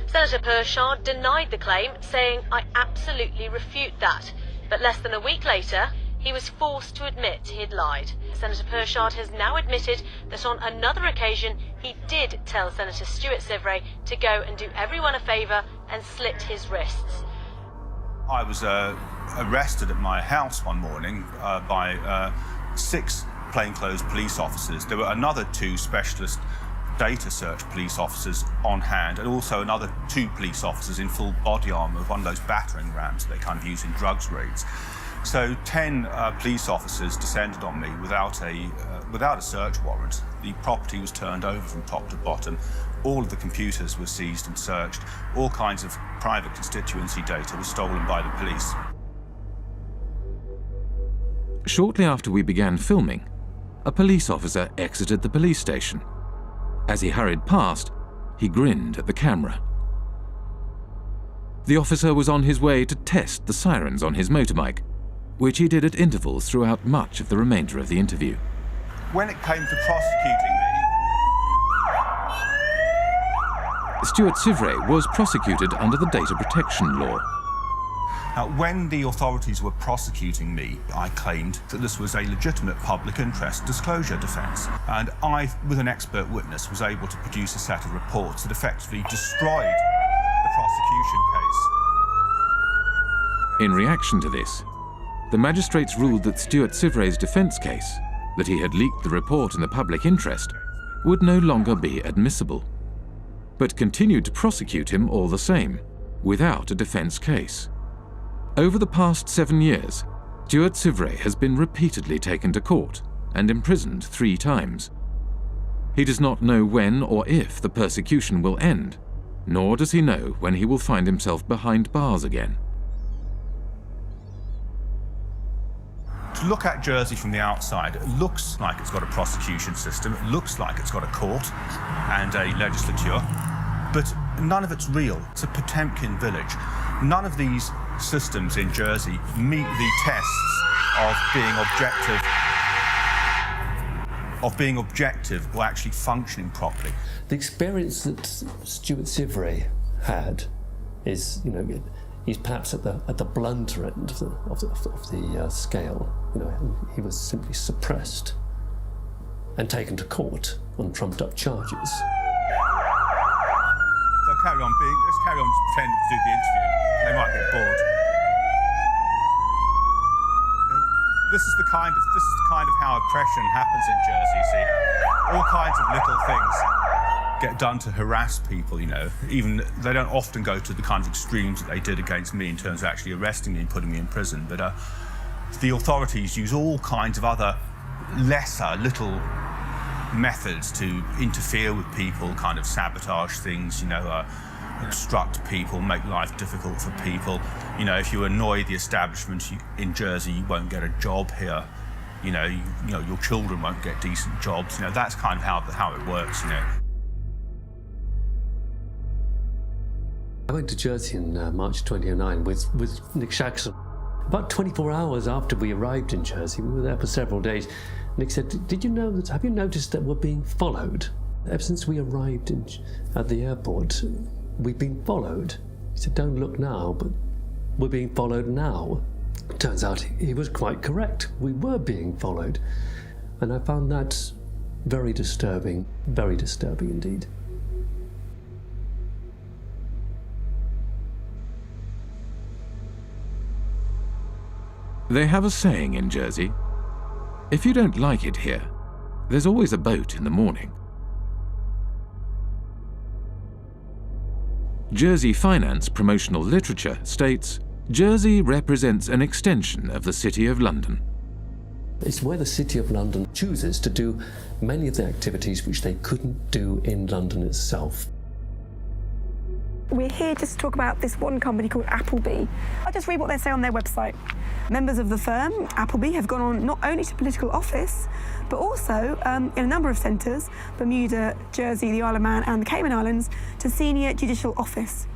Senator Pershard denied the claim, saying, "I absolutely refute that." But less than a week later, he was forced to admit he had lied. Senator Pershard has now admitted that on another occasion he did tell Senator Stuart Sivray to go and do everyone a favour and slit his wrists. I was arrested at my house one morning by 6 plainclothes police officers. There were another 2 specialist data search police officers on hand, and also another 2 police officers in full body armour, one of those battering rams they kind of use in drugs raids. So 10 police officers descended on me without a search warrant. The property was turned over from top to bottom. All of the computers were seized and searched. All kinds of private constituency data was stolen by the police. Shortly after we began filming, a police officer exited the police station. As he hurried past, he grinned at the camera. The officer was on his way to test the sirens on his motorbike, which he did at intervals throughout much of the remainder of the interview. When it came to prosecuting me, Stuart Sivray was prosecuted under the data protection law. Now, when the authorities were prosecuting me, I claimed that this was a legitimate public interest disclosure defence. And I, with an expert witness, was able to produce a set of reports that effectively destroyed the prosecution case. In reaction to this, the magistrates ruled that Stuart Sivray's defence case, that he had leaked the report in the public interest, would no longer be admissible, but continued to prosecute him all the same, without a defence case. Over the past 7 years, Stuart Sivray has been repeatedly taken to court and imprisoned 3 times. He does not know when or if the persecution will end, nor does he know when he will find himself behind bars again. To look at Jersey from the outside, it looks like it's got a prosecution system, it looks like it's got a court and a legislature, but none of it's real. It's a Potemkin village. None of these systems in Jersey meet the tests of being objective or actually functioning properly. The experience that Stuart Sivray had is, he's perhaps at the blunter end of the scale. He was simply suppressed and taken to court on trumped-up charges. So let's carry on pretending to do the interview. They might get bored. This is the kind of how oppression happens in Jersey. You see, all kinds of little things get done to harass people. Even they don't often go to the kind of extremes that they did against me in terms of actually arresting me and putting me in prison. But the authorities use all kinds of other lesser little methods to interfere with people, kind of sabotage things. Obstruct people, make life difficult for people. If you annoy the establishment in Jersey, you won't get a job here. Your children won't get decent jobs. That's kind of how it works. I went to Jersey in March 2009 with Nick Shaxson. About 24 hours after we arrived in Jersey, we were there for several days. Nick said, have you noticed that we're being followed? Ever since we arrived at the airport, we've been followed. He said, don't look now, but we're being followed now. Turns out he was quite correct. We were being followed. And I found that very disturbing indeed. They have a saying in Jersey, if you don't like it here, there's always a boat in the morning. Jersey Finance promotional literature states, Jersey represents an extension of the City of London. It's where the City of London chooses to do many of the activities which they couldn't do in London itself. We're here just to talk about this one company called Appleby. I'll just read what they say on their website. Members of the firm, Appleby, have gone on not only to political office, but also in a number of centres, Bermuda, Jersey, the Isle of Man and the Cayman Islands, to senior judicial office.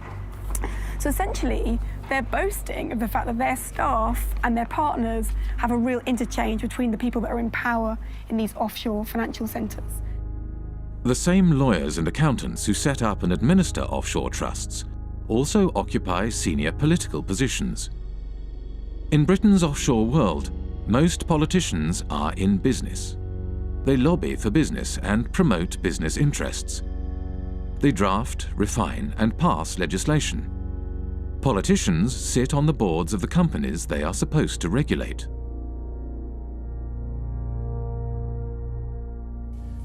So essentially, they're boasting of the fact that their staff and their partners have a real interchange between the people that are in power in these offshore financial centres. The same lawyers and accountants who set up and administer offshore trusts also occupy senior political positions. In Britain's offshore world, Most politicians are in business. They lobby for business and promote business interests. They draft, refine, and pass legislation. Politicians sit on the boards of the companies they are supposed to regulate.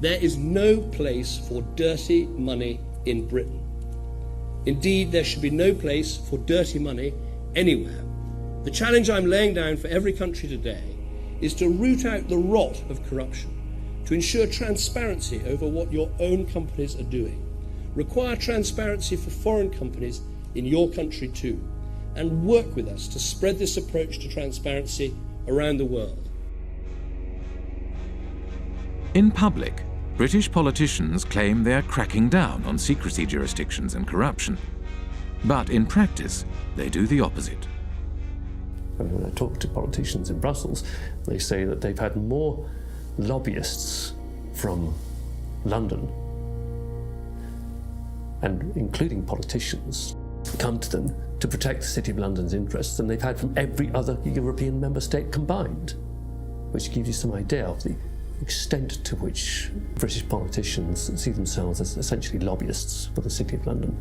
There is no place for dirty money in Britain. Indeed, there should be no place for dirty money anywhere. The challenge I'm laying down for every country today is to root out the rot of corruption, to ensure transparency over what your own companies are doing, require transparency for foreign companies in your country too, and work with us to spread this approach to transparency around the world. In public, British politicians claim they are cracking down on secrecy jurisdictions and corruption. But in practice, they do the opposite. When I talk to politicians in Brussels, they say that they've had more lobbyists from London, and including politicians, come to them to protect the City of London's interests than they've had from every other European member state combined, which gives you some idea of the extent to which British politicians see themselves as essentially lobbyists for the City of London.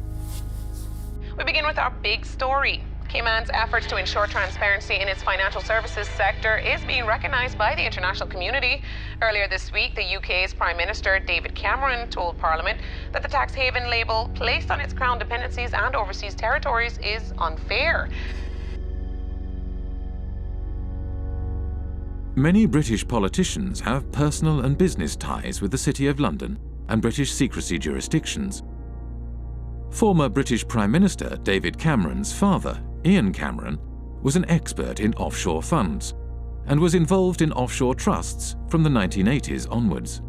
We begin with our big story. Cayman's efforts to ensure transparency in its financial services sector is being recognised by the international community. Earlier this week, the UK's Prime Minister David Cameron told Parliament that the tax haven label placed on its crown dependencies and overseas territories is unfair. Many British politicians have personal and business ties with the City of London and British secrecy jurisdictions. Former British Prime Minister David Cameron's father, Ian Cameron, was an expert in offshore funds and was involved in offshore trusts from the 1980s onwards.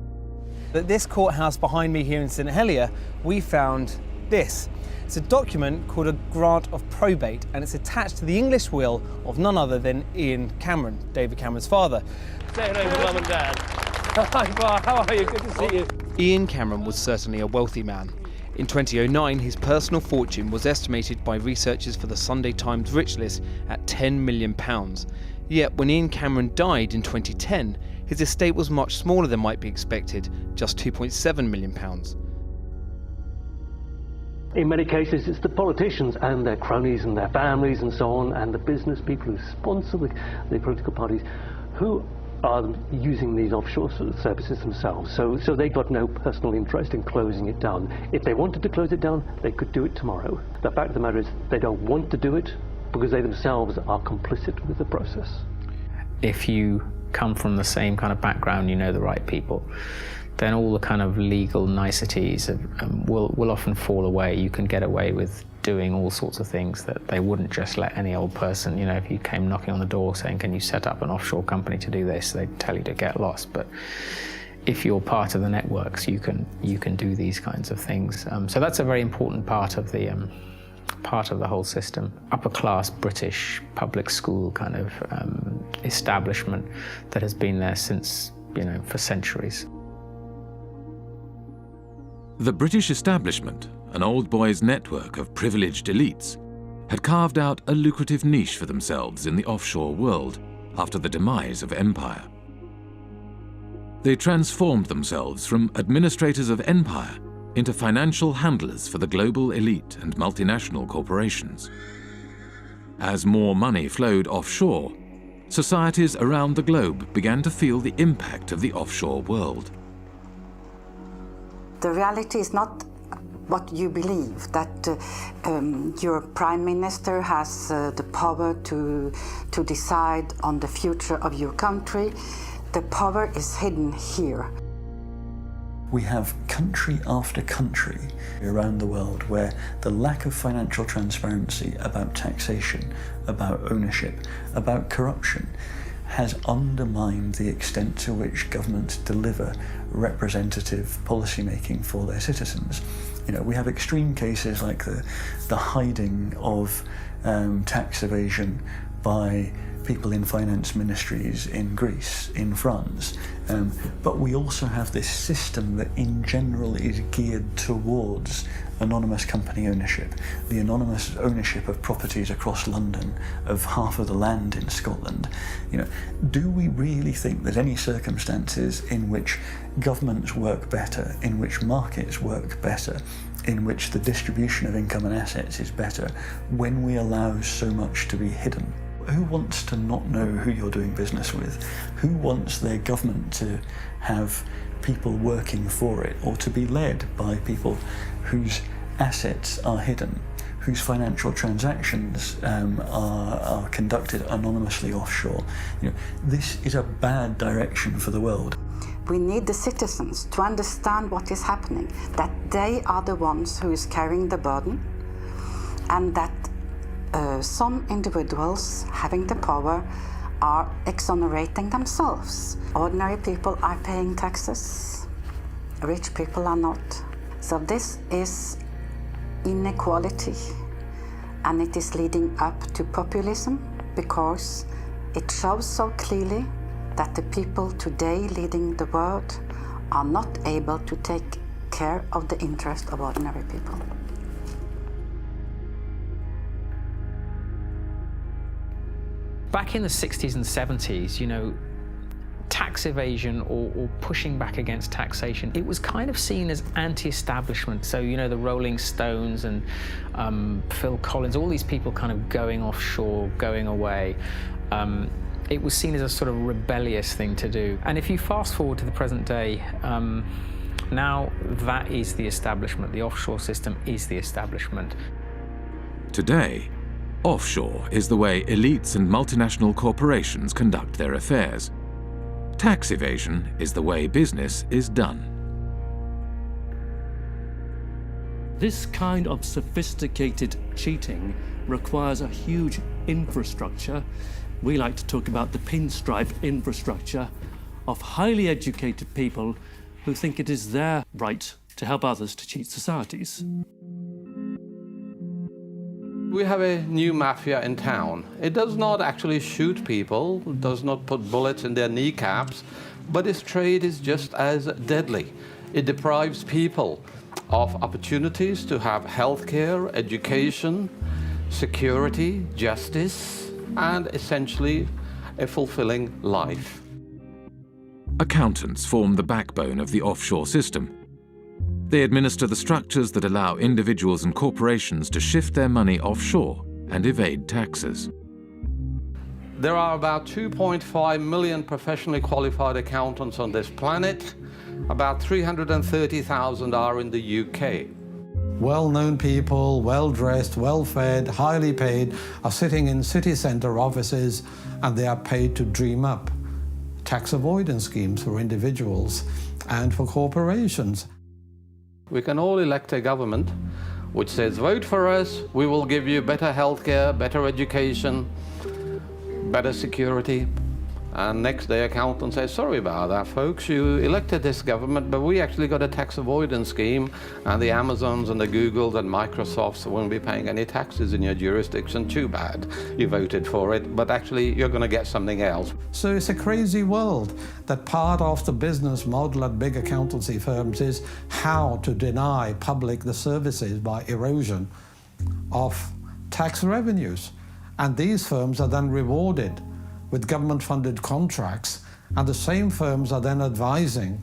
At this courthouse behind me here in St Helier, we found this. It's a document called a grant of probate, and it's attached to the English will of none other than Ian Cameron, David Cameron's father. Say hello to Mum and Dad. Hi, Bar, how are you? Good to see you. Ian Cameron was certainly a wealthy man. In 2009, his personal fortune was estimated by researchers for the Sunday Times Rich List at £10 million. Yet when Ian Cameron died in 2010, his estate was much smaller than might be expected, just £2.7 million. In many cases, it's the politicians and their cronies and their families and so on, and the business people who sponsor the political parties, who are using these offshore services themselves. So they've got no personal interest in closing it down. If they wanted to close it down, they could do it tomorrow. The fact of the matter is they don't want to do it because they themselves are complicit with the process. If you come from the same kind of background, you know the right people, then all the kind of legal niceties will often fall away. You can get away with doing all sorts of things that they wouldn't just let any old person, you know, if you came knocking on the door saying, can you set up an offshore company to do this, they'd tell you to get lost. But if you're part of the networks, you can do these kinds of things. So that's a very important part of the whole system. Upper class British public school kind of establishment that has been there since, you know, for centuries. The British establishment, an old boys' network of privileged elites, had carved out a lucrative niche for themselves in the offshore world after the demise of empire. They transformed themselves from administrators of empire into financial handlers for the global elite and multinational corporations. As more money flowed offshore, societies around the globe began to feel the impact of the offshore world. The reality is not what you believe, that your prime minister has the power to decide on the future of your country. The power is hidden here. We have country after country around the world where the lack of financial transparency about taxation, about ownership, about corruption has undermined the extent to which governments deliver representative policymaking for their citizens. You know, we have extreme cases like the hiding of tax evasion by people in finance ministries in Greece, in France, but we also have this system that in general is geared towards anonymous company ownership, the anonymous ownership of properties across London, of half of the land in Scotland. You know, do we really think there's any circumstances in which governments work better, in which markets work better, in which the distribution of income and assets is better, when we allow so much to be hidden? Who wants to not know who you're doing business with? Who wants their government to have people working for it, or to be led by people whose assets are hidden, whose financial transactions are conducted anonymously offshore? You know, this is a bad direction for the world. We need the citizens to understand what is happening, that they are the ones who is carrying the burden, and that some individuals having the power are exonerating themselves. Ordinary people are paying taxes, rich people are not. So this is inequality, and it is leading up to populism, because it shows so clearly that the people today leading the world are not able to take care of the interest of ordinary people. Back in the 60s and 70s, you know, tax evasion or pushing back against taxation, it was kind of seen as anti-establishment. So, you know, the Rolling Stones and Phil Collins, all these people kind of going offshore, going away. It was seen as a sort of rebellious thing to do. And if you fast forward to the present day, now that is the establishment. The offshore system is the establishment. Today, offshore is the way elites and multinational corporations conduct their affairs. Tax evasion is the way business is done. This kind of sophisticated cheating requires a huge infrastructure. We like to talk about the pinstripe infrastructure of highly educated people who think it is their right to help others to cheat societies. We have a new mafia in town. It does not actually shoot people, does not put bullets in their kneecaps, but its trade is just as deadly. It deprives people of opportunities to have healthcare, education, security, justice, and essentially a fulfilling life. Accountants form the backbone of the offshore system. They administer the structures that allow individuals and corporations to shift their money offshore and evade taxes. There are about 2.5 million professionally qualified accountants on this planet. About 330,000 are in the UK. Well-known people, well-dressed, well-fed, highly paid, are sitting in city centre offices, and they are paid to dream up tax avoidance schemes for individuals and for corporations. We can all elect a government which says, vote for us, we will give you better healthcare, better education, better security. And next day accountants say, sorry about that folks, you elected this government, but we actually got a tax avoidance scheme, and the Amazons and the Googles and Microsofts won't be paying any taxes in your jurisdiction. Too bad you voted for it, but actually you're going to get something else. So it's a crazy world that part of the business model at big accountancy firms is how to deny public the services by erosion of tax revenues. And these firms are then rewarded with government-funded contracts, and the same firms are then advising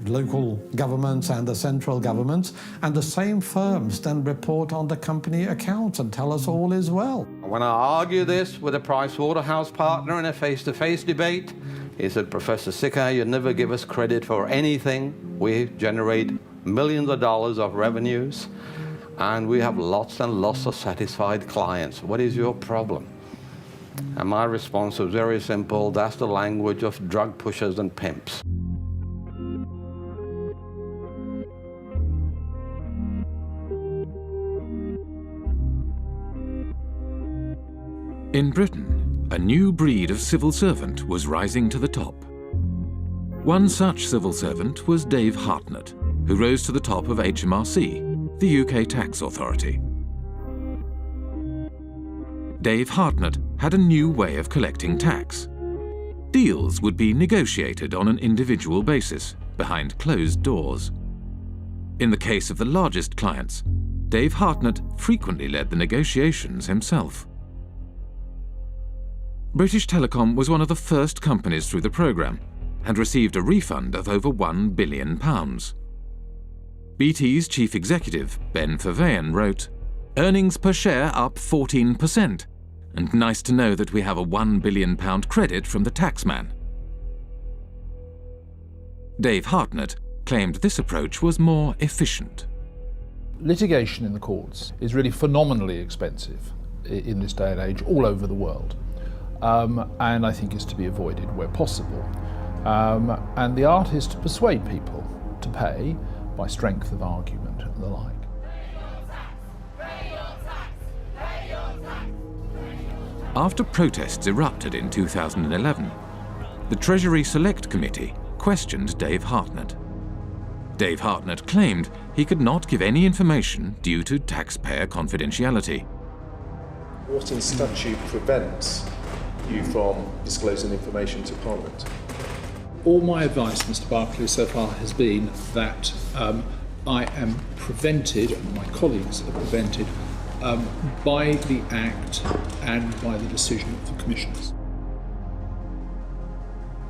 local governments and the central governments, and the same firms then report on the company accounts and tell us all is well. When I argue this with a Pricewaterhouse partner in a face-to-face debate, he said, Professor Sicker, you never give us credit for anything. We generate millions of dollars of revenues, and we have lots and lots of satisfied clients. What is your problem? And my response was very simple, that's the language of drug pushers and pimps. In Britain, a new breed of civil servant was rising to the top. One such civil servant was Dave Hartnett, who rose to the top of HMRC, the UK tax authority. Dave Hartnett had a new way of collecting tax. Deals would be negotiated on an individual basis, behind closed doors. In the case of the largest clients, Dave Hartnett frequently led the negotiations himself. British Telecom was one of the first companies through the programme and received a refund of over £1 billion. BT's chief executive, Ben Verweyen, wrote, "Earnings per share up 14%, and nice to know that we have a £1 billion credit from the taxman." Dave Hartnett claimed this approach was more efficient. Litigation in the courts is really phenomenally expensive in this day and age all over the world, and I think is to be avoided where possible. And the art is to persuade people to pay by strength of argument and the like. After protests erupted in 2011, the Treasury Select Committee questioned Dave Hartnett. Dave Hartnett claimed he could not give any information due to taxpayer confidentiality. What in statute prevents you from disclosing information to Parliament? All my advice, Mr. Barclay, so far has been that I am prevented, and my colleagues are prevented, by the Act and by the decision of the Commissioners.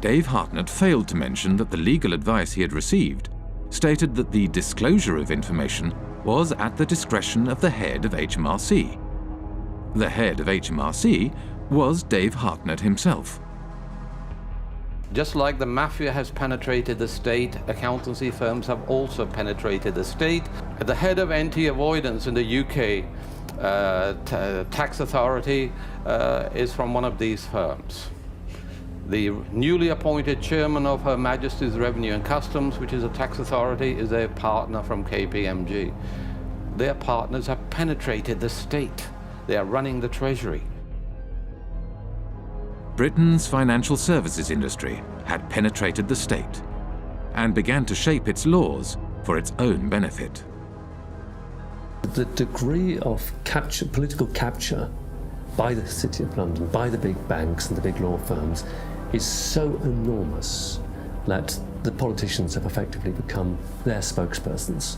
Dave Hartnett failed to mention that the legal advice he had received stated that the disclosure of information was at the discretion of the head of HMRC. The head of HMRC was Dave Hartnett himself. Just like the mafia has penetrated the state, accountancy firms have also penetrated the state. At the head of anti-avoidance in the UK, tax authority is from one of these firms. The newly appointed chairman of Her Majesty's Revenue and Customs, which is a tax authority, is a partner from KPMG. Their partners have penetrated the state. They are running the Treasury. Britain's financial services industry had penetrated the state and began to shape its laws for its own benefit. The degree of political capture by the City of London, by the big banks and the big law firms, is so enormous that the politicians have effectively become their spokespersons.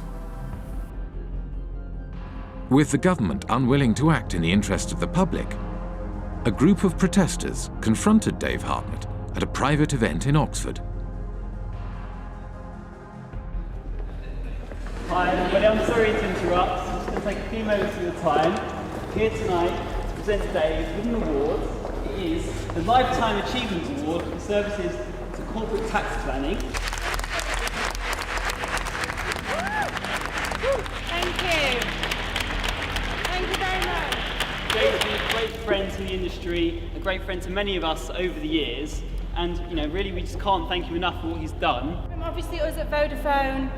With the government unwilling to act in the interest of the public, a group of protesters confronted Dave Hartnett at a private event in Oxford. Hi everybody, I'm sorry to interrupt. I'm just going to take a few moments of your time. Here tonight to present Dave with an award. It is the Lifetime Achievement Award for services to corporate tax planning. Thank you. Thank you very much. Dave's been a great friend to the industry, a great friend to many of us over the years, and really we just can't thank him enough for what he's done. Obviously us at Vodafone,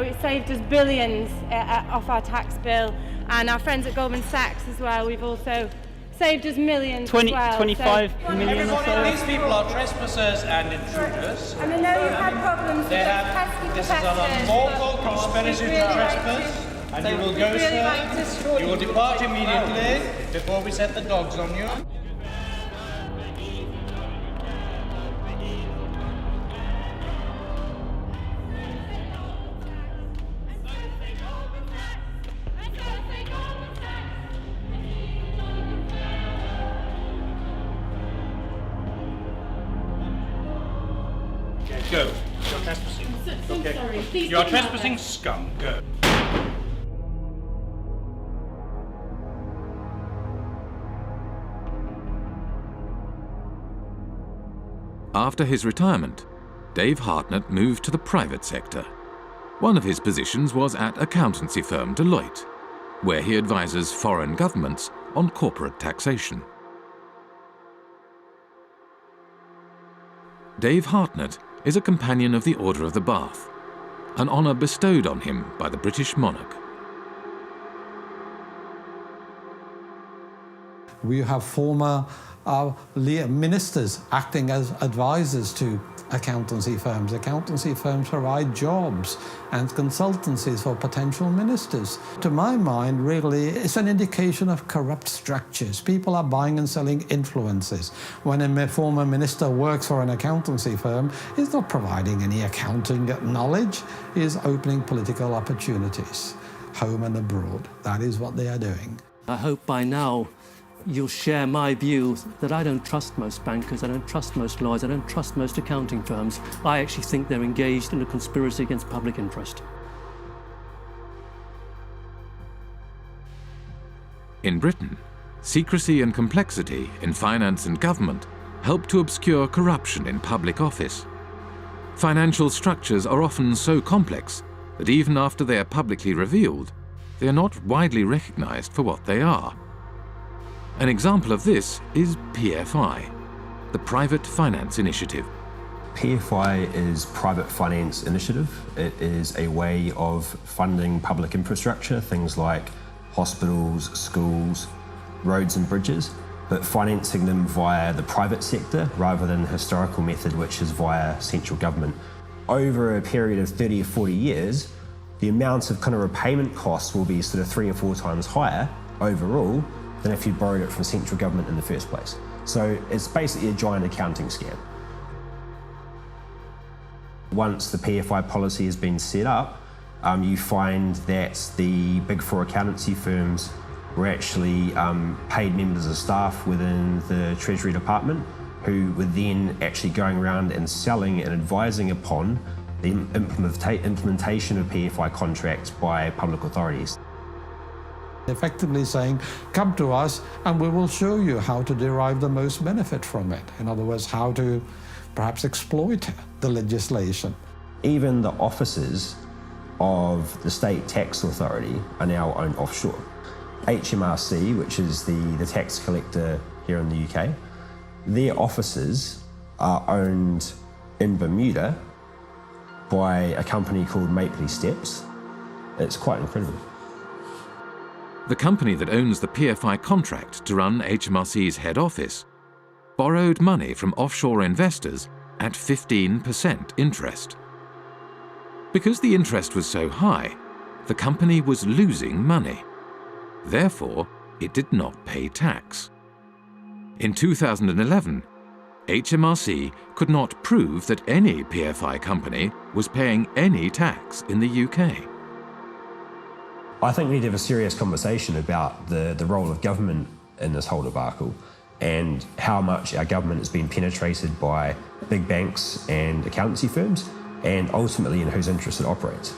it saved us billions off our tax bill, and our friends at Goldman Sachs as well, we've also saved us millions as well. 25 million or so. These people are trespassers and intruders. And I know you've had problems with this is an unlawful conspiracy to trespass. And you will go, sir. You will depart immediately before we set the dogs on you. Go. You're trespassing. So sorry. Please you are trespassing, scum. Go. After his retirement, Dave Hartnett moved to the private sector. One of his positions was at accountancy firm Deloitte, where he advises foreign governments on corporate taxation. Dave Hartnett is a companion of the Order of the Bath, an honour bestowed on him by the British monarch. We have former ministers acting as advisors to accountancy firms. Accountancy firms provide jobs and consultancies for potential ministers. To my mind, really, it's an indication of corrupt structures. People are buying and selling influences. When a former minister works for an accountancy firm, he's not providing any accounting knowledge, he's opening political opportunities, home and abroad. That is what they are doing. I hope by now you'll share my view that I don't trust most bankers, I don't trust most lawyers, I don't trust most accounting firms. I actually think they're engaged in a conspiracy against public interest. In Britain, secrecy and complexity in finance and government help to obscure corruption in public office. Financial structures are often so complex that even after they are publicly revealed, they are not widely recognized for what they are. An example of this is PFI, the Private Finance Initiative. PFI is Private Finance Initiative. It is a way of funding public infrastructure, things like hospitals, schools, roads and bridges, but financing them via the private sector rather than the historical method, which is via central government. Over a period of 30 or 40 years, the amount of kind of repayment costs will be sort of 3 or 4 times higher overall than if you borrowed it from central government in the first place. So it's basically a giant accounting scam. Once the PFI policy has been set up, you find that the big 4 accountancy firms were actually paid members of staff within the Treasury Department who were then actually going around and selling and advising upon the implementation of PFI contracts by public authorities. Effectively saying, come to us and we will show you how to derive the most benefit from it. In other words, how to perhaps exploit the legislation. Even the offices of the state tax authority are now owned offshore. HMRC, which is the tax collector here in the UK, their offices are owned in Bermuda by a company called Mapley Steps. It's quite incredible. The company that owns the PFI contract to run HMRC's head office borrowed money from offshore investors at 15% interest. Because the interest was so high, the company was losing money. Therefore, it did not pay tax. In 2011, HMRC could not prove that any PFI company was paying any tax in the UK. I think we need to have a serious conversation about the role of government in this whole debacle and how much our government has been penetrated by big banks and accountancy firms and ultimately in whose interest it operates.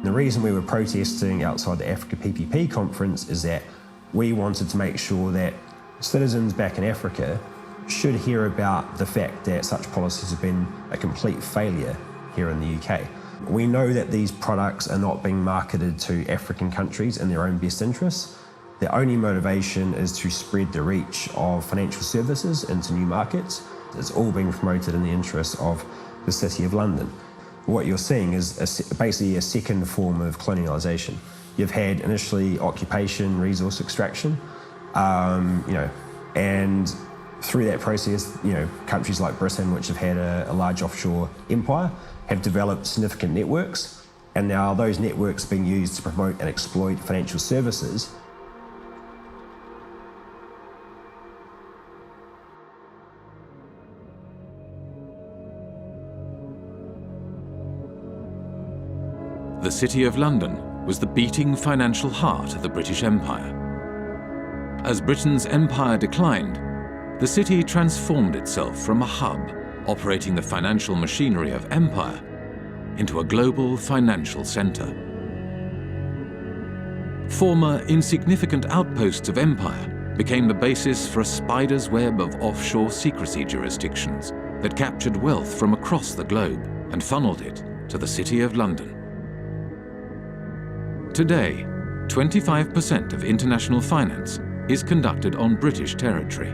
The reason we were protesting outside the Africa PPP conference is that we wanted to make sure that citizens back in Africa should hear about the fact that such policies have been a complete failure here in the UK. We know that these products are not being marketed to African countries in their own best interests. Their only motivation is to spread the reach of financial services into new markets. It's all being promoted in the interest of the City of London. What you're seeing is basically a second form of colonialisation. You've had initially occupation, resource extraction, and through that process, countries like Britain, which have had a large offshore empire, have developed significant networks, and now those networks are being used to promote and exploit financial services. The City of London was the beating financial heart of the British Empire. As Britain's empire declined, the city transformed itself from a hub operating the financial machinery of empire into a global financial centre. Former insignificant outposts of empire became the basis for a spider's web of offshore secrecy jurisdictions that captured wealth from across the globe and funneled it to the City of London. Today, 25% of international finance is conducted on British territory.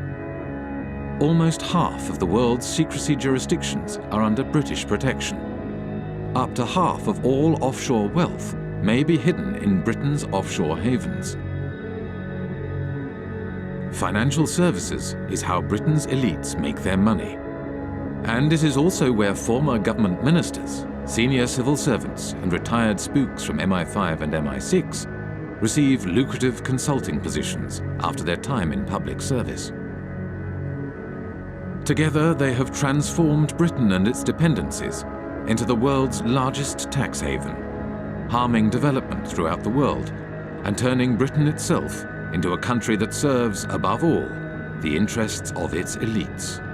almost half of the world's secrecy jurisdictions are under British protection. Up to half of all offshore wealth may be hidden in Britain's offshore havens. Financial services is how Britain's elites make their money. And it is also where former government ministers, senior civil servants and retired spooks from MI5 and MI6 receive lucrative consulting positions after their time in public service. Together, they have transformed Britain and its dependencies into the world's largest tax haven, harming development throughout the world and turning Britain itself into a country that serves, above all, the interests of its elites.